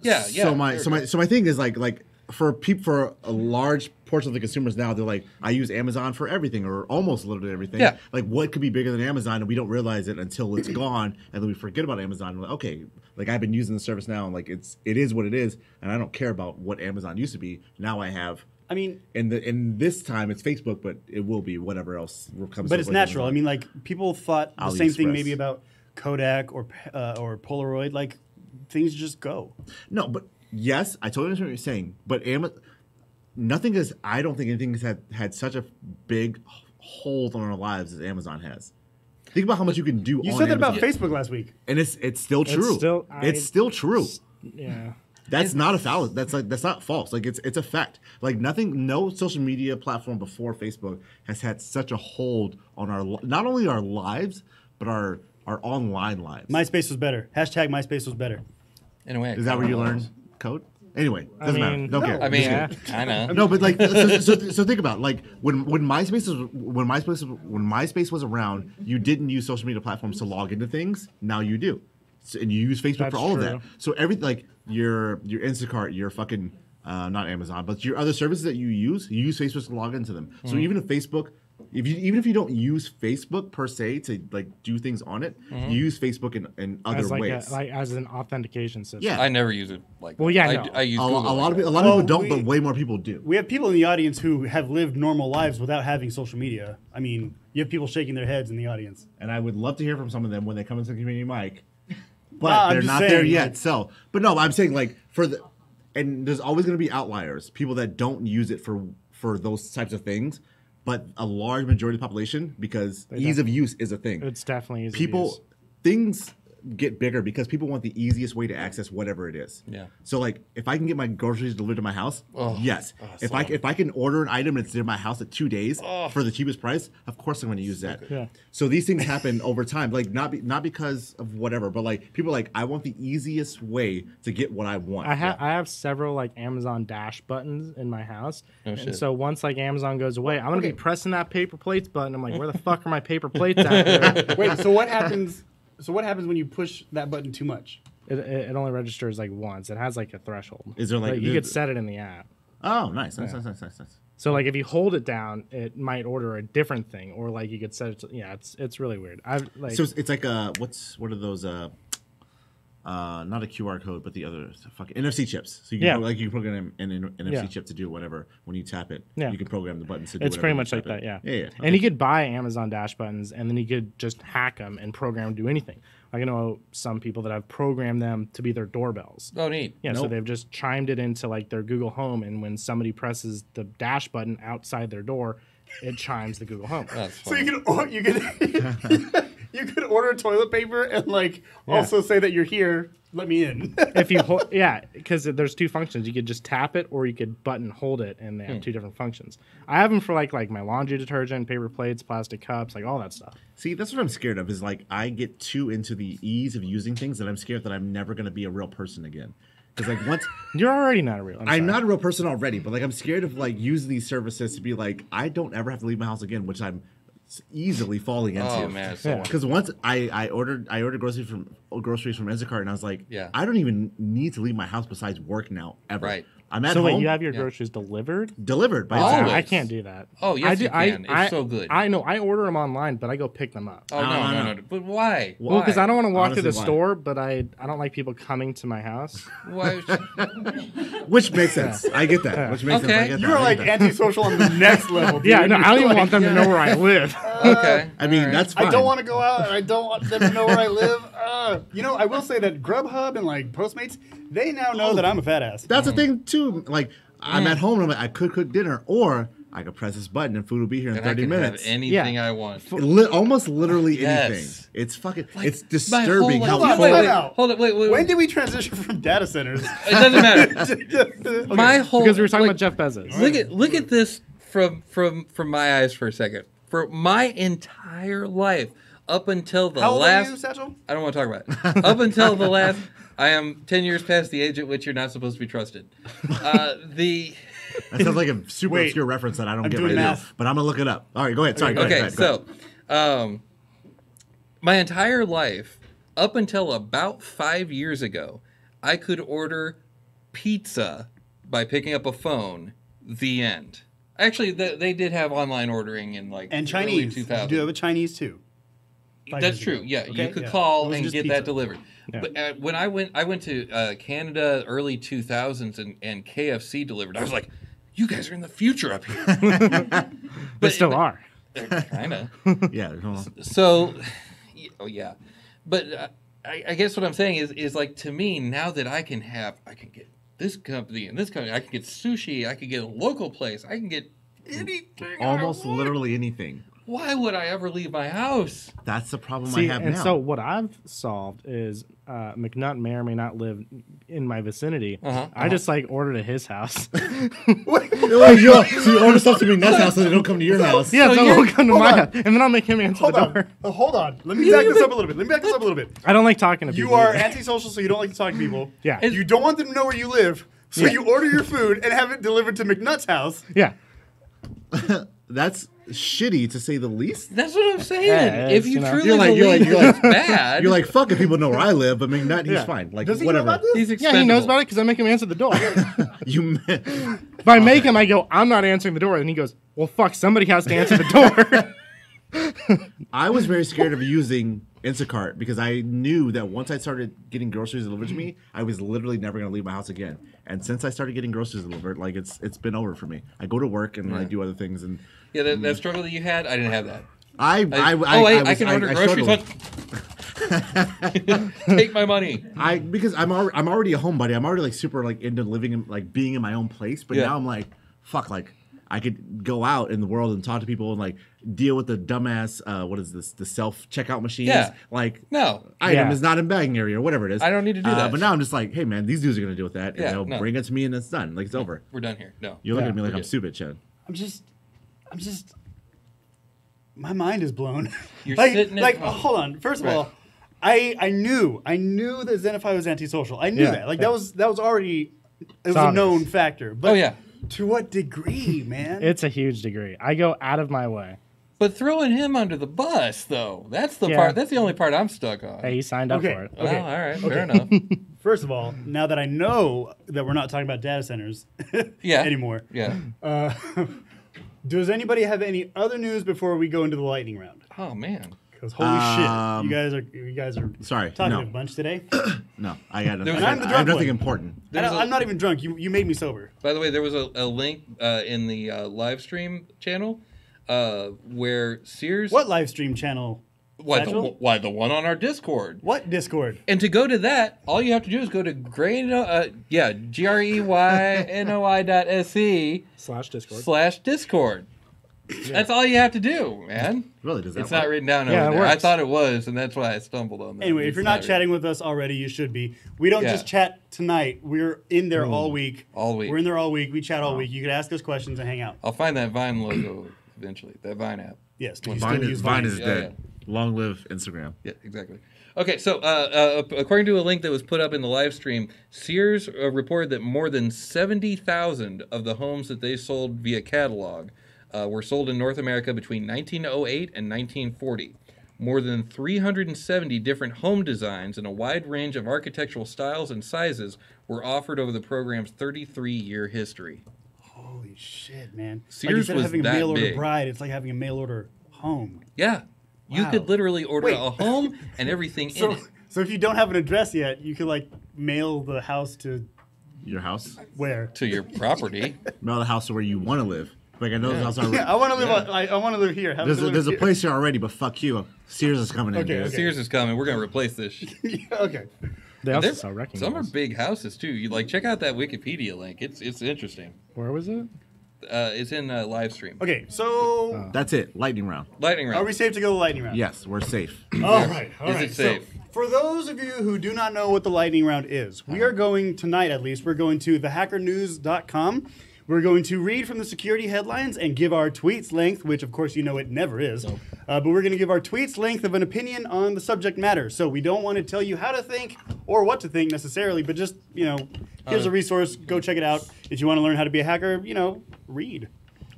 Yeah, yeah. So my thing is like for a large portion of the consumers now, they're like, I use Amazon for everything or almost literally everything. Yeah. Like what could be bigger than Amazon, and we don't realize it until it's gone, and then we forget about Amazon. We're like, okay, like I've been using the service now, and like it is what it is, and I don't care about what Amazon used to be. Now I have. I mean, In this time it's Facebook, but it will be whatever else comes. but it's with natural. I Amazon. mean, like people thought the same thing AliExpress. maybe about Kodak or Polaroid. Like things just go. No, but yes, I totally understand what you're saying. But I don't think anything has had such a big hold on our lives as Amazon has. Think about how much you can do. You on said that about Amazon. Facebook last week. and it's still true. It's still true. Yeah. That's not a fallacy. That's not false. Like it's a fact. Like no social media platform before Facebook has had such a hold on not only our lives but our online lives. MySpace was better. Hashtag MySpace was better. In a way, Is that where you learn code? Anyway, doesn't matter. mean, Don't care. I mean, Yeah. kind of. No, but like, so think about it. Like when MySpace was around, you didn't use social media platforms to log into things. Now you do, and you use Facebook That's for all of true. that. So everything like your Instacart, your fucking not Amazon, but your other services that you use Facebook to log into them. So even if Facebook, even if you don't use Facebook per se to like do things on it, you use Facebook in other as like ways. as an authentication system. Yeah. I never use it like that. Well, yeah, I, no. I use a Google lot of like people, don't, but way more people do. We have people in the audience who have lived normal lives without having social media. I mean, you have people shaking their heads in the audience. And I would love to hear from some of them when they come into the community mic, but Nah, I'm they're just not saying, there yet. like- So, but no, I'm saying like and there's always going to be outliers, people that don't use it for those types of things, but a large majority of the population, because ease of use is a thing. It's definitely easy to People, use. things get bigger because people want the easiest way to access whatever it is. Yeah. So like, if I can get my groceries delivered to my house, yes. If I can order an item and it's near my house at 2 days for the cheapest price, of course I'm going to use that. Yeah. So these things happen over time, like not because of whatever, but like people are like, I want the easiest way to get what I want. I have several like Amazon Dash buttons in my house, and shit. so once like Amazon goes away, I'm gonna be pressing that paper plates button. I'm like, where the fuck are my paper plates at? Wait, so what happens? So what happens when you push that button too much? It only registers like once. It has like a threshold. Is there, like, you could set it in the app? Oh, nice. So like if you hold it down, it might order a different thing, or like you could set it to, it's really weird. I've like So it's like what are those not a QR code, but the other fucking NFC chips. So you can you can program an NFC chip to do whatever when you tap it. Yeah. You can program the buttons to do it's whatever pretty you much like tap that, it. yeah. Yeah. And you could buy Amazon Dash buttons, and then you could just hack them and program them to do anything. Like I know some people that have programmed them to be their doorbells. Oh, neat. Yeah, so they've just chimed it into like their Google Home, and when somebody presses the dash button outside their door, it chimes the Google Home. That's So funny. you could order toilet paper and like also say that you're here. Let me in. If you because there's two functions. You could just tap it, or you could button hold it, and they have two different functions. I have them for like my laundry detergent, paper plates, plastic cups, like all that stuff. See, that's what I'm scared of. Is like I get too into the ease of using things that I'm scared that I'm never going to be a real person again. Because like once You're already not a real. I'm not a real person already, but like I'm scared of like using these services to be like I don't ever have to leave my house again, which I'm easily falling into. Oh man, it's so Yeah. Because once I ordered groceries from Instacart, and I was like, Yeah. I don't even need to leave my house besides work now ever. Right. I'm at So home. wait, you have your groceries delivered? delivered by Always. Instacart. I can't do that. Oh, yes, I do, you can. It's I, so good. I know. I order them online, but I go pick them up. Oh no. But why? Well, because I don't want to walk Honestly, to the why? store, but I don't like people coming to my house. Why? Which makes sense. I get that. Which makes Okay. sense. I get You that. are I like get that. antisocial on the next level. Dude. Yeah, no, I don't even You're want them to know where I live. Okay. I mean, All right. that's fine. I don't want to go out, and I don't want them to know where I live. I will say that Grubhub and like Postmates, they now know that I'm a fat ass. That's the thing too. Like I'm at home and I'm like, I could cook dinner, or I could press this button and food will be here in And I 30 can minutes. have anything Yeah. I want. Almost literally Yes. anything. It's fucking. it's My disturbing whole how life- Hold on, full- time out. Hold it. Wait. When did we transition from data centers? It doesn't matter. My whole Because we were talking like, about Jeff Bezos. Look at this from my eyes for a second. For my entire life, up until the How old last, are you, Satchel? I don't want to talk about it. Up until the last, I am 10 years past the age at which you're not supposed to be trusted. That sounds like a super Wait. obscure reference that I don't I'm get doing right now. math. But I'm gonna look it up. All right, go ahead. Sorry. Go Okay, ahead, go ahead. so my entire life, up until about 5 years ago, I could order pizza by picking up a phone. The end. Actually, they did have online ordering in like And early Chinese. You 2000s. do have a Chinese too. 5 That's years true. ago. Yeah, Okay? you could Yeah. It call wasn't and just get pizza. that delivered. Yeah. But when I went to Canada early 2000s and KFC delivered. I was like, you guys are in the future up here. They still are. Kind of. Yeah. hold on. So, yeah, but I guess what I'm saying is like to me now that I can get this company and this company, I can get sushi, I can get a local place, I can get anything. Almost I want. literally anything. Why would I ever leave my house? That's the problem See, I have and now. so what I've solved is McNutt may or may not live in my vicinity. I just like ordered at his house. so you order stuff to Nuts house so they don't come to your house. Yeah, so you're- he'll come to my house, and then I'll make him answer Hold the on. door. Hold on. Let me back this up a little bit. I don't like talking to people. You are either. antisocial, so you don't like to talk to people. Yeah. You don't want them to know where you live, so Yeah. you order your food and have it delivered to McNutt's house. Yeah. That's shitty to say the least. That's what I'm saying. Yeah, if you you know. truly You're like- believe you're like- it's bad, You're like, fuck if people know where I live, but maybe not. He's Yeah. fine. Like Does he know whatever. about this? he's Yeah, expendable. he knows about it because I make him answer the door. You. If I make him, I go, I'm not answering the door. And he goes, well, fuck, somebody has to answer the door. I was very scared of using Instacart because I knew that once I started getting groceries delivered to me, I was literally never going to leave my house again. And since I started getting groceries delivered, like it's been over for me. I go to work and I do other things, and Yeah, that struggle that you had, I didn't have that. I can order groceries. struggled. Take my money. Because I'm already a homebody. I'm already like super like into living in like being in my own place. But Yeah. now I'm like, fuck, like I could go out in the world and talk to people and like deal with the dumbass what is this, the self checkout machines. Yeah. Like No. item Yeah. is not in bagging area or whatever it is. I don't need to do that. But now I'm just like, hey man, these dudes are gonna deal with that. Yeah, And they'll no. bring it to me and it's done. Like it's over. We're done here. No. You look Yeah, at me like we're I'm good. stupid, Chad. I'm just, my mind is blown. You're like, sitting at like, home. hold on. First of Right. all, I knew that Zenify was antisocial. I knew Yeah, that. Like yeah. that was already, it was a obvious. known factor. But Oh, yeah. to what degree, man? It's a huge degree. I go out of my way. But throwing him under the bus, though, that's the Yeah. part. That's the only part I'm stuck on. Hey, he signed up Okay. for it. Well, okay. all right, fair enough. First of all, now that I know that we're not talking about data centers Yeah. anymore, Yeah. does anybody have any other news before we go into the lightning round? Oh man. Because holy shit, you guys are Sorry, talking no. a bunch today. No, I got There was- I I'm the have drunk nothing one. important. And There's a- I'm not even drunk. You made me sober. By the way, there was a link in the live stream channel where Sears. What live stream channel? Satchel? Why the one on our Discord? What Discord? And to go to that, all you have to do is go to GreyNoi.se/Discord. That's all you have to do, man. Really, does that It's work? not written down Yeah, over it there. I works. thought it was, and that's why I stumbled on that. Anyway, if It's you're not written. chatting with us already, you should be. We don't Yeah. just chat tonight. We're in there all week. All week. We're in there all week. We chat all week. You can ask us questions and hang out. I'll find that Vine logo eventually. That Vine app. Yes. Do you Vine still is, use Vine is Yeah, dead. Long live Instagram. Yeah, exactly. Okay, so according to a link that was put up in the live stream, Sears reported that more than 70,000 of the homes that they sold via catalog were sold in North America between 1908 and 1940. More than 370 different home designs and a wide range of architectural styles and sizes were offered over the program's 33-year history. Holy shit, man. Sears instead was of having that a mail order big. bride, it's like having a mail order home. Yeah, you Wow. could literally order Wait. a home and everything in So, it. so if you don't have an address yet, you could like mail the house to Your house? where? To your property. Mail the house to where you want to live. Like I know the house already. Yeah, I want to live. I want to live here. Have to live There's a here. place here already, but fuck you. Sears is coming in. Okay, dude. okay. Sears is coming. We're going to replace this shit. Okay. They also There's- sell wrecking Some are balls. big houses too. You like check out that Wikipedia link. It's interesting. Where was it? It's in live stream. Okay. So That's it. Lightning round. Lightning round. are we safe to go to the lightning round? Yes, we're safe. All right. All Is right. it safe? So, for those of you who do not know what the lightning round is, we are going tonight at least. We're going to thehackernews.com. We're going to read from the security headlines and give our tweets length, which of course you know it never is. But we're going to give our tweets length of an opinion on the subject matter. So we don't want to tell you how to think or what to think necessarily, but just, here's a resource. Go check it out. If you want to learn how to be a hacker, read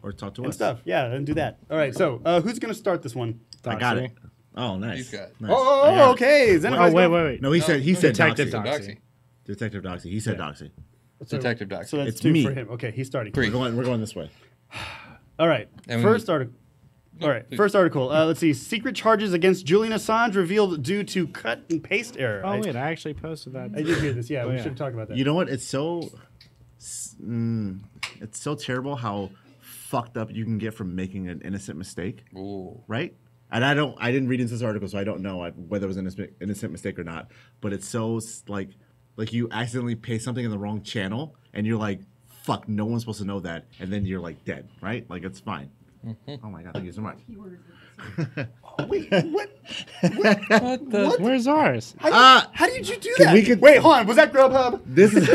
Or talk to and us. stuff. Yeah, and do that. All right. So who's going to start this one? I got Doxy. it. Oh, nice. He's got it. Nice. I got Oh, it. okay. Oh, wait. No, he said Detective Doxy. Doxy. Detective Doxy. He said Doxy. Detective Doc. So that's It's 2 me. for him. Okay, he's starting. Three. We're going this way. All right. And we- First article. All right. First article. Let's see. Secret charges against Julian Assange revealed due to cut and paste error. Oh, wait, I actually posted that. I did hear this. Yeah, we yeah. should talk about that. You know what? It's so terrible how fucked up you can get from making an innocent mistake, Ooh. right? And I didn't read into this article, so I don't know whether it was an innocent mistake or not. But it's so like you accidentally paste something in the wrong channel, and you're like, "Fuck, no one's supposed to know that," and then you're like dead, right? Like it's fine. Oh my god, thank you so much. Wait, what? What the? Where's ours? How did you do Can that? we could- Wait, hold on. Was that Grubhub? This is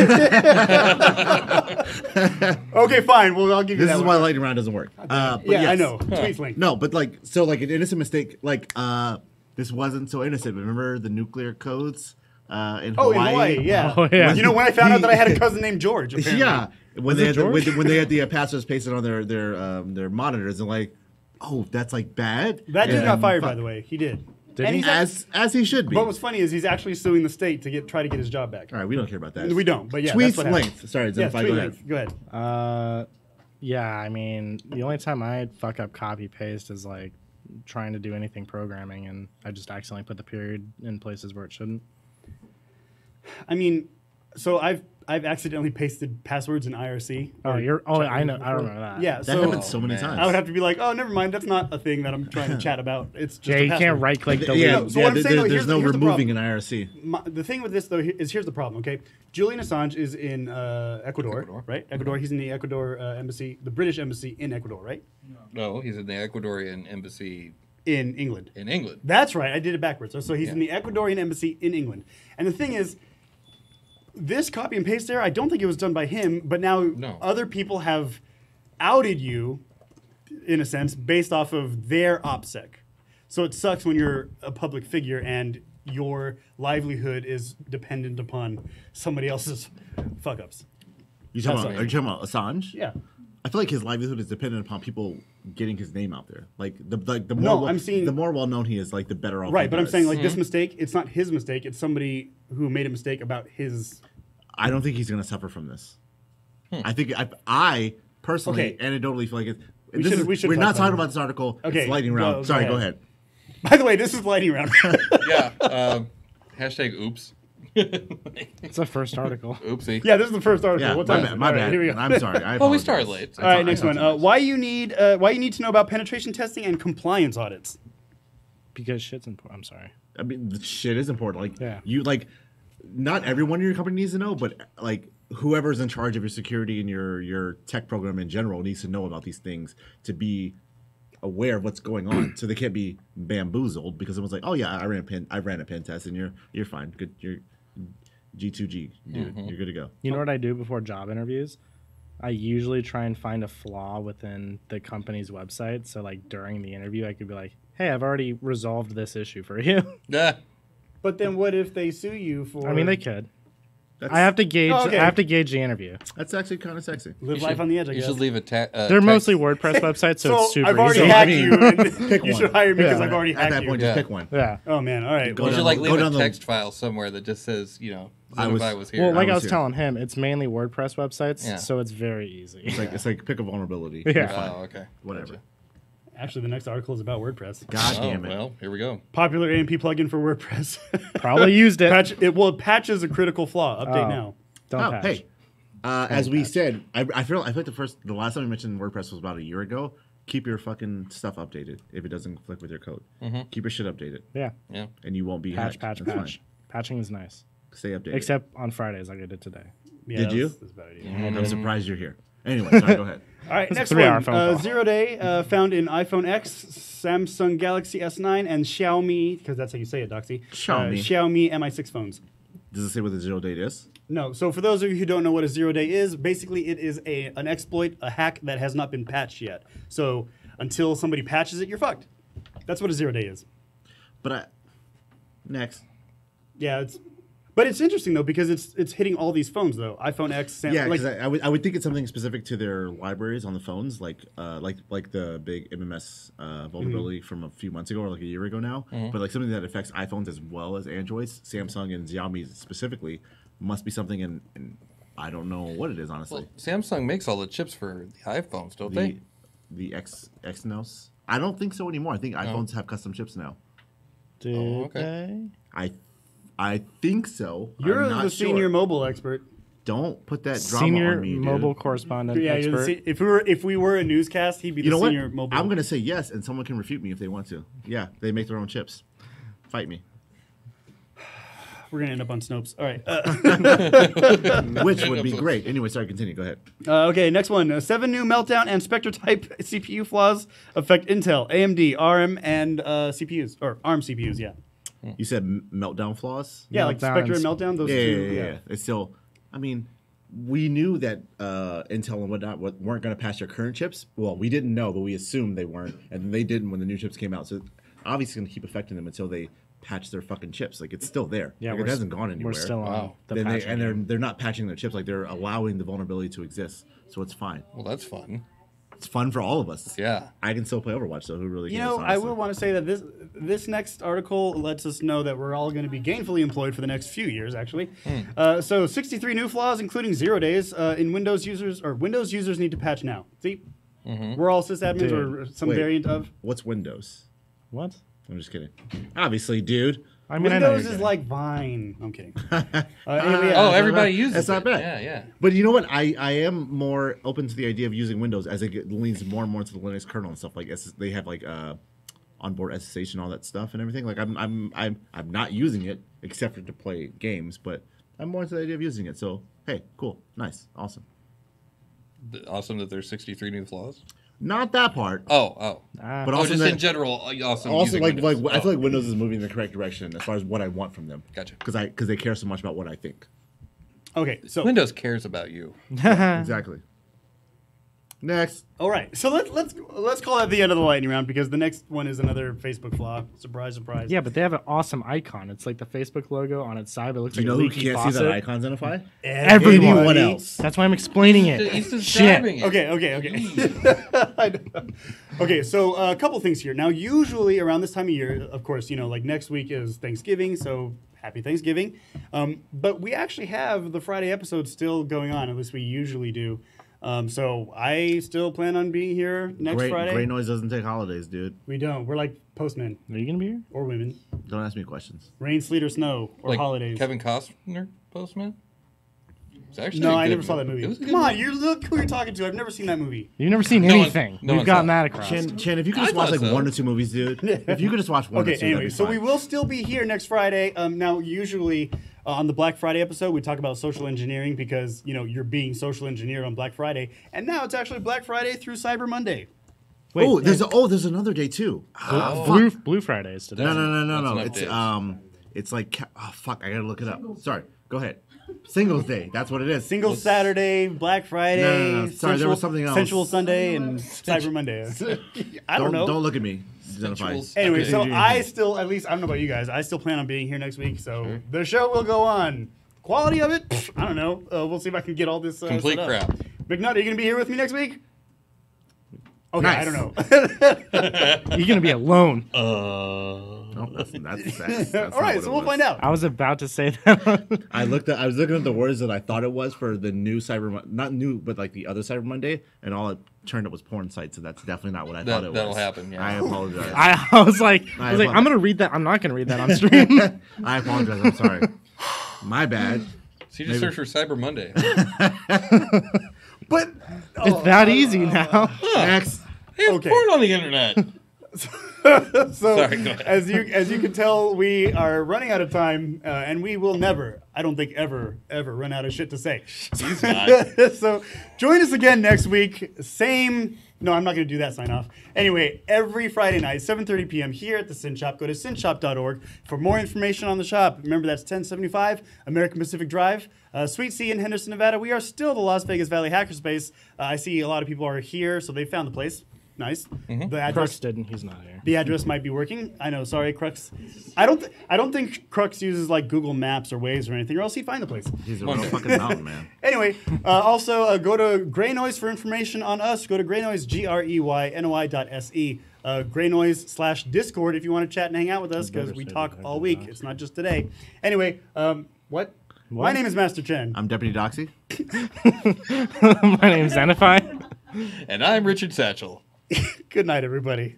Okay, fine. Well, I'll give you this that is one. why lightning round doesn't work. But Yeah, I yes. know. Tweet link. No, but like an innocent mistake, this wasn't so innocent. Remember the nuclear codes in Oh, Hawaii? in Hawaii, yeah. Oh, yeah. You know when I found out that I had a cousin named George? Apparently. Yeah, when Was they it had George? when they had the passwords pasted on their monitors, and like Oh, that's like bad. That dude And got fired, by fuck. the way. He did. Did And he? he's As he should be. But what's funny is he's actually suing the state to try to get his job back. All right, we don't care about that. We don't, but yeah, Tweets that's what happened. length. Sorry, Yeah, Zenfy, tweet go ahead. length. Go ahead. Yeah, I mean, the only time I fuck up copy paste is like trying to do anything programming, and I just accidentally put the period in places where it shouldn't. I mean, so I've accidentally pasted passwords in IRC. Oh, I know. I don't know that. Yeah, That so happens so many man. times. I would have to be like, oh, never mind. That's not a thing that I'm trying to chat about. It's just Yeah, a you can't password. right click delete. Yeah, So what I'm saying, though, there's here's no the removing problem. in IRC. The thing with this though is here's the problem. Okay, Julian Assange is in Ecuador, right? Ecuador. He's in the Ecuador embassy, the British embassy in Ecuador, right? No, he's in the Ecuadorian embassy In England. in England. That's right. I did it backwards. So he's in the Ecuadorian embassy in England. And the thing is, this copy and paste there, I don't think it was done by him, but now other people have outed you, in a sense, based off of their OPSEC. So it sucks when you're a public figure and your livelihood is dependent upon somebody else's fuck-ups. Are you talking about Assange? Yeah. I feel like his livelihood is dependent upon people getting his name out there. Like the No, more I'm seeing- the more well known he is, like the better off. Right, he but I'm does. saying like this mistake, it's not his mistake. It's somebody who made a mistake about his... I don't think he's going to suffer from this. I think I personally, Okay. anecdotally feel like it's. We should We're talk not about talking it. about this article. Okay, It's lightning round. go Sorry, ahead. go ahead. By the way, this is lightning round. Yeah. Hashtag oops. It's the first article. Oopsie. Yeah, this is the first article. Yeah, What my time is bad. it? My All right, bad. here we go. I'm sorry. I Well, we apologize. started late. All right, I next talked one. too much. Why you need to know about penetration testing and compliance audits? Because shit's important. I'm sorry. I mean, the shit is important. Like, Yeah. you like, not everyone in your company needs to know, but like whoever's in charge of your security and your tech program in general needs to know about these things to be aware of what's going on, so they can't be bamboozled because someone's like, "Oh yeah, I ran a pen test, and you're fine. Good, you're G2G, dude. You're good to go." You know what I do before job interviews? I usually try and find a flaw within the company's website. So like during the interview, I could be like, "Hey, I've already resolved this issue for you." Ah, But then what if they sue you for? I mean, they could. That's, I have to gauge. Oh, okay. I have to gauge the interview. That's actually kind of sexy. live life on the edge. I you guess. should leave a They're mostly WordPress websites, so, it's super I've already easy. hacked I mean, you. And pick you one. should hire me because Yeah. I've already At hacked that you. point, Yeah. just pick one. Yeah. Oh man! All right. Go You well, should like go leave a down the- text file somewhere that just says, I was- I was here. Well, like I was was here. telling him, it's mainly WordPress websites, Yeah. so it's very easy. It's like pick a vulnerability. Yeah. You're fine. Oh, okay. Whatever. Gotcha. actually, the next article is about WordPress. God Oh, damn it. well, here we go. Popular AMP plugin for WordPress. Probably used it. It patches a critical flaw. Update Oh. now. Don't Oh, patch. hey. As we said, I feel like the last time we mentioned WordPress was about a year ago. Keep your fucking stuff updated if it doesn't conflict with your code. Keep your shit updated, Yeah. Yeah. and you won't be Patch, hacked. patch, That's patch. Patching is nice. Fine. Stay updated. Except on Fridays, like I did today. Yeah, Did you? That's a bad idea. I'm surprised you're here. Anyway, sorry, go ahead. All right, next 3-hour one. phone call. 0 day found in iPhone X, Samsung Galaxy S9, and Xiaomi, because that's how you say it, Doxy. Xiaomi. Xiaomi Mi6 phones. Does it say what the 0 date is? No, so for those of you who don't know what a 0 day is, basically it is an exploit, a hack that has not been patched yet. So until somebody patches it, you're fucked. That's what a 0 day is. But next. Yeah, but it's interesting though because it's hitting all these phones though. iPhone X, Samsung. Yeah, because like, I would think it's something specific to their libraries on the phones, like the big MMS vulnerability from a few months ago or like a year ago now. But like something that affects iPhones as well as Androids, Samsung and Xiaomi specifically, must be something. And I don't know what it is honestly. Well, Samsung makes all the chips for the iPhones, don't they? The Exynos. I don't think so anymore. I think iPhones have custom chips now. Did okay. they? I think so. you're I'm not the sure. senior mobile expert. Don't put that drama Senior on me, dude. mobile correspondent Yeah, you're the expert. if we were a newscast, he'd be You the know what? senior mobile. I'm gonna say yes, and someone can refute me if they want to. Yeah, they make their own chips. Fight me. We're gonna end up on Snopes. All right. Which would be great. Anyway, sorry, continue. Go ahead. Okay, next one. 7 new Meltdown and Spectre type CPU flaws affect Intel, AMD, ARM, and CPUs or ARM CPUs. Yeah. You said meltdown flaws? Yeah, like Meltdown Spectre and and- Meltdown. Those Yeah, two. yeah. It's still, I mean, we knew that Intel and whatnot weren't going to patch their current chips. Well, we didn't know, but we assumed they weren't. And then they didn't when the new chips came out. So obviously it's going to keep affecting them until they patch their fucking chips. Like, it's still there. Yeah, like, it hasn't gone anywhere. We're still on Wow. the Then patching game. they're not patching their chips. Like, they're allowing the vulnerability to exist. So it's fine. Well, that's fun. It's fun for all of us. Yeah. I can still play Overwatch, so who really You cares? know, I honestly? will want to say that this next article lets us know that we're all going to be gainfully employed for the next few years, actually. So 63 new flaws, including 0 days, in Windows users, or Windows users need to patch now. See? We're all sysadmins or some Wait. variant of. What's Windows? What? I'm just kidding. Obviously, dude. I mean, I know Windows you're is kidding. like Vine. I'm kidding. Anyway, Oh, everybody uses That's not it. bad. Yeah, yeah. But you know what? I am more open to the idea of using Windows as it leans more and more into the Linux kernel and stuff. Like they have like onboard SSH and all that stuff and everything. Like I'm not using it except for to play games, but I'm more into the idea of using it. So hey, cool, nice, awesome. Awesome that there's 63 new flaws. Not that part, Oh. but Oh, also just that, in general, awesome. also using like Windows. I feel like Windows is moving in the correct direction as far as what I want from them. Gotcha. Because they care so much about what I think. okay, so Windows cares about you. Exactly. Next. all right, so let's call that the end of the lightning round because the next one is another Facebook flaw. Surprise, surprise. Yeah, but they have an awesome icon. It's like the Facebook logo on its side, but it looks Do you like know a who leaky can't faucet. see that icon identify? Everyone. Anyone else? That's why I'm explaining it. He's Shit. describing it. Okay. I know. Okay, so a couple things here. Now, usually around this time of year, of course, like next week is Thanksgiving, so happy Thanksgiving. But we actually have the Friday episode still going on, at least we usually do. So I still plan on being here next Friday. Greynoise doesn't take holidays, dude. We don't. We're like postmen Are you gonna be here? or women. Don't ask me questions. Rain, sleet, or snow, or Like holidays. Kevin Costner, Postman? It's actually No, a I good never saw that movie. It was a Come good on, movie. you look who you're talking to. I've never seen that movie. You've never seen No one- anything. no We've one gotten saw that it. across. Chen, if you could I just watch thought like so. 1 or 2 movies, dude. If you could just watch 1 or Okay, 2, anyway, that'd be so fine. we will still be here next Friday. Now, usually on the Black Friday episode, we talk about social engineering because, you're being social engineered on Black Friday. And now it's actually Black Friday through Cyber Monday. Wait, Oh, there's another day too. Blue Fridays today. No. That's It's an it's like fuck. I gotta look it up. Sorry. Go ahead. Singles Day. That's what it is. Single Saturday, Black Friday, No. Sorry, there was something else. Sensual Sunday, and Cyber Monday. I don't know. Don't look at me. Identify. Sensuals. Anyway, Okay. so I still, at least, I don't know about you guys, I still plan on being here next week. So the show will go on. Quality of it, I don't know. We'll see if I can get all this Complete set up. crap. McNutt, are you going to be here with me next week? Okay, Nice. I don't know. You're gonna be alone. No, that's All right, so we'll find out. I was about to say that. I was looking at the words that I thought it was for the new not new, but like the other Cyber Monday, and all it turned up was porn sites, so that's definitely not what I thought it was. That'll happen, yeah. I apologize. I was like, I'm gonna read that. I'm not gonna read that on stream. I apologize. I'm sorry. My bad. So you just search for Cyber Monday. But It's that easy now. Next. They have Okay. porn on the internet. so Sorry, go ahead. as you can tell, we are running out of time, and we will never, I don't think ever run out of shit to say. He's not. So join us again next week. Same. No, I'm not going to do that sign off. Anyway, every Friday night, 7:30 p.m. here at the Sin Shop. Go to sinshop.org for more information on the shop. Remember, that's 1075 American Pacific Drive, Suite C in Henderson, Nevada. We are still the Las Vegas Valley Hackerspace. I see a lot of people are here, so they found the place. Nice. Mm-hmm. The address. Crux didn't. He's not here. The address might be working. I know. Sorry, Crux. I don't think Crux uses like Google Maps or Waze or anything, or else he'd find the place. He's a real fucking mountain man. Anyway, also go to Greynoise for information on us. Go to Greynoise, GREYNOI.se. Greynoise/Discord if you want to chat and hang out with us because we talk all week. It's not just today. Anyway, what? My name is Master Chen. I'm Deputy Doxy. My name's Zenify. And I'm Richard Satchel. Good night, everybody.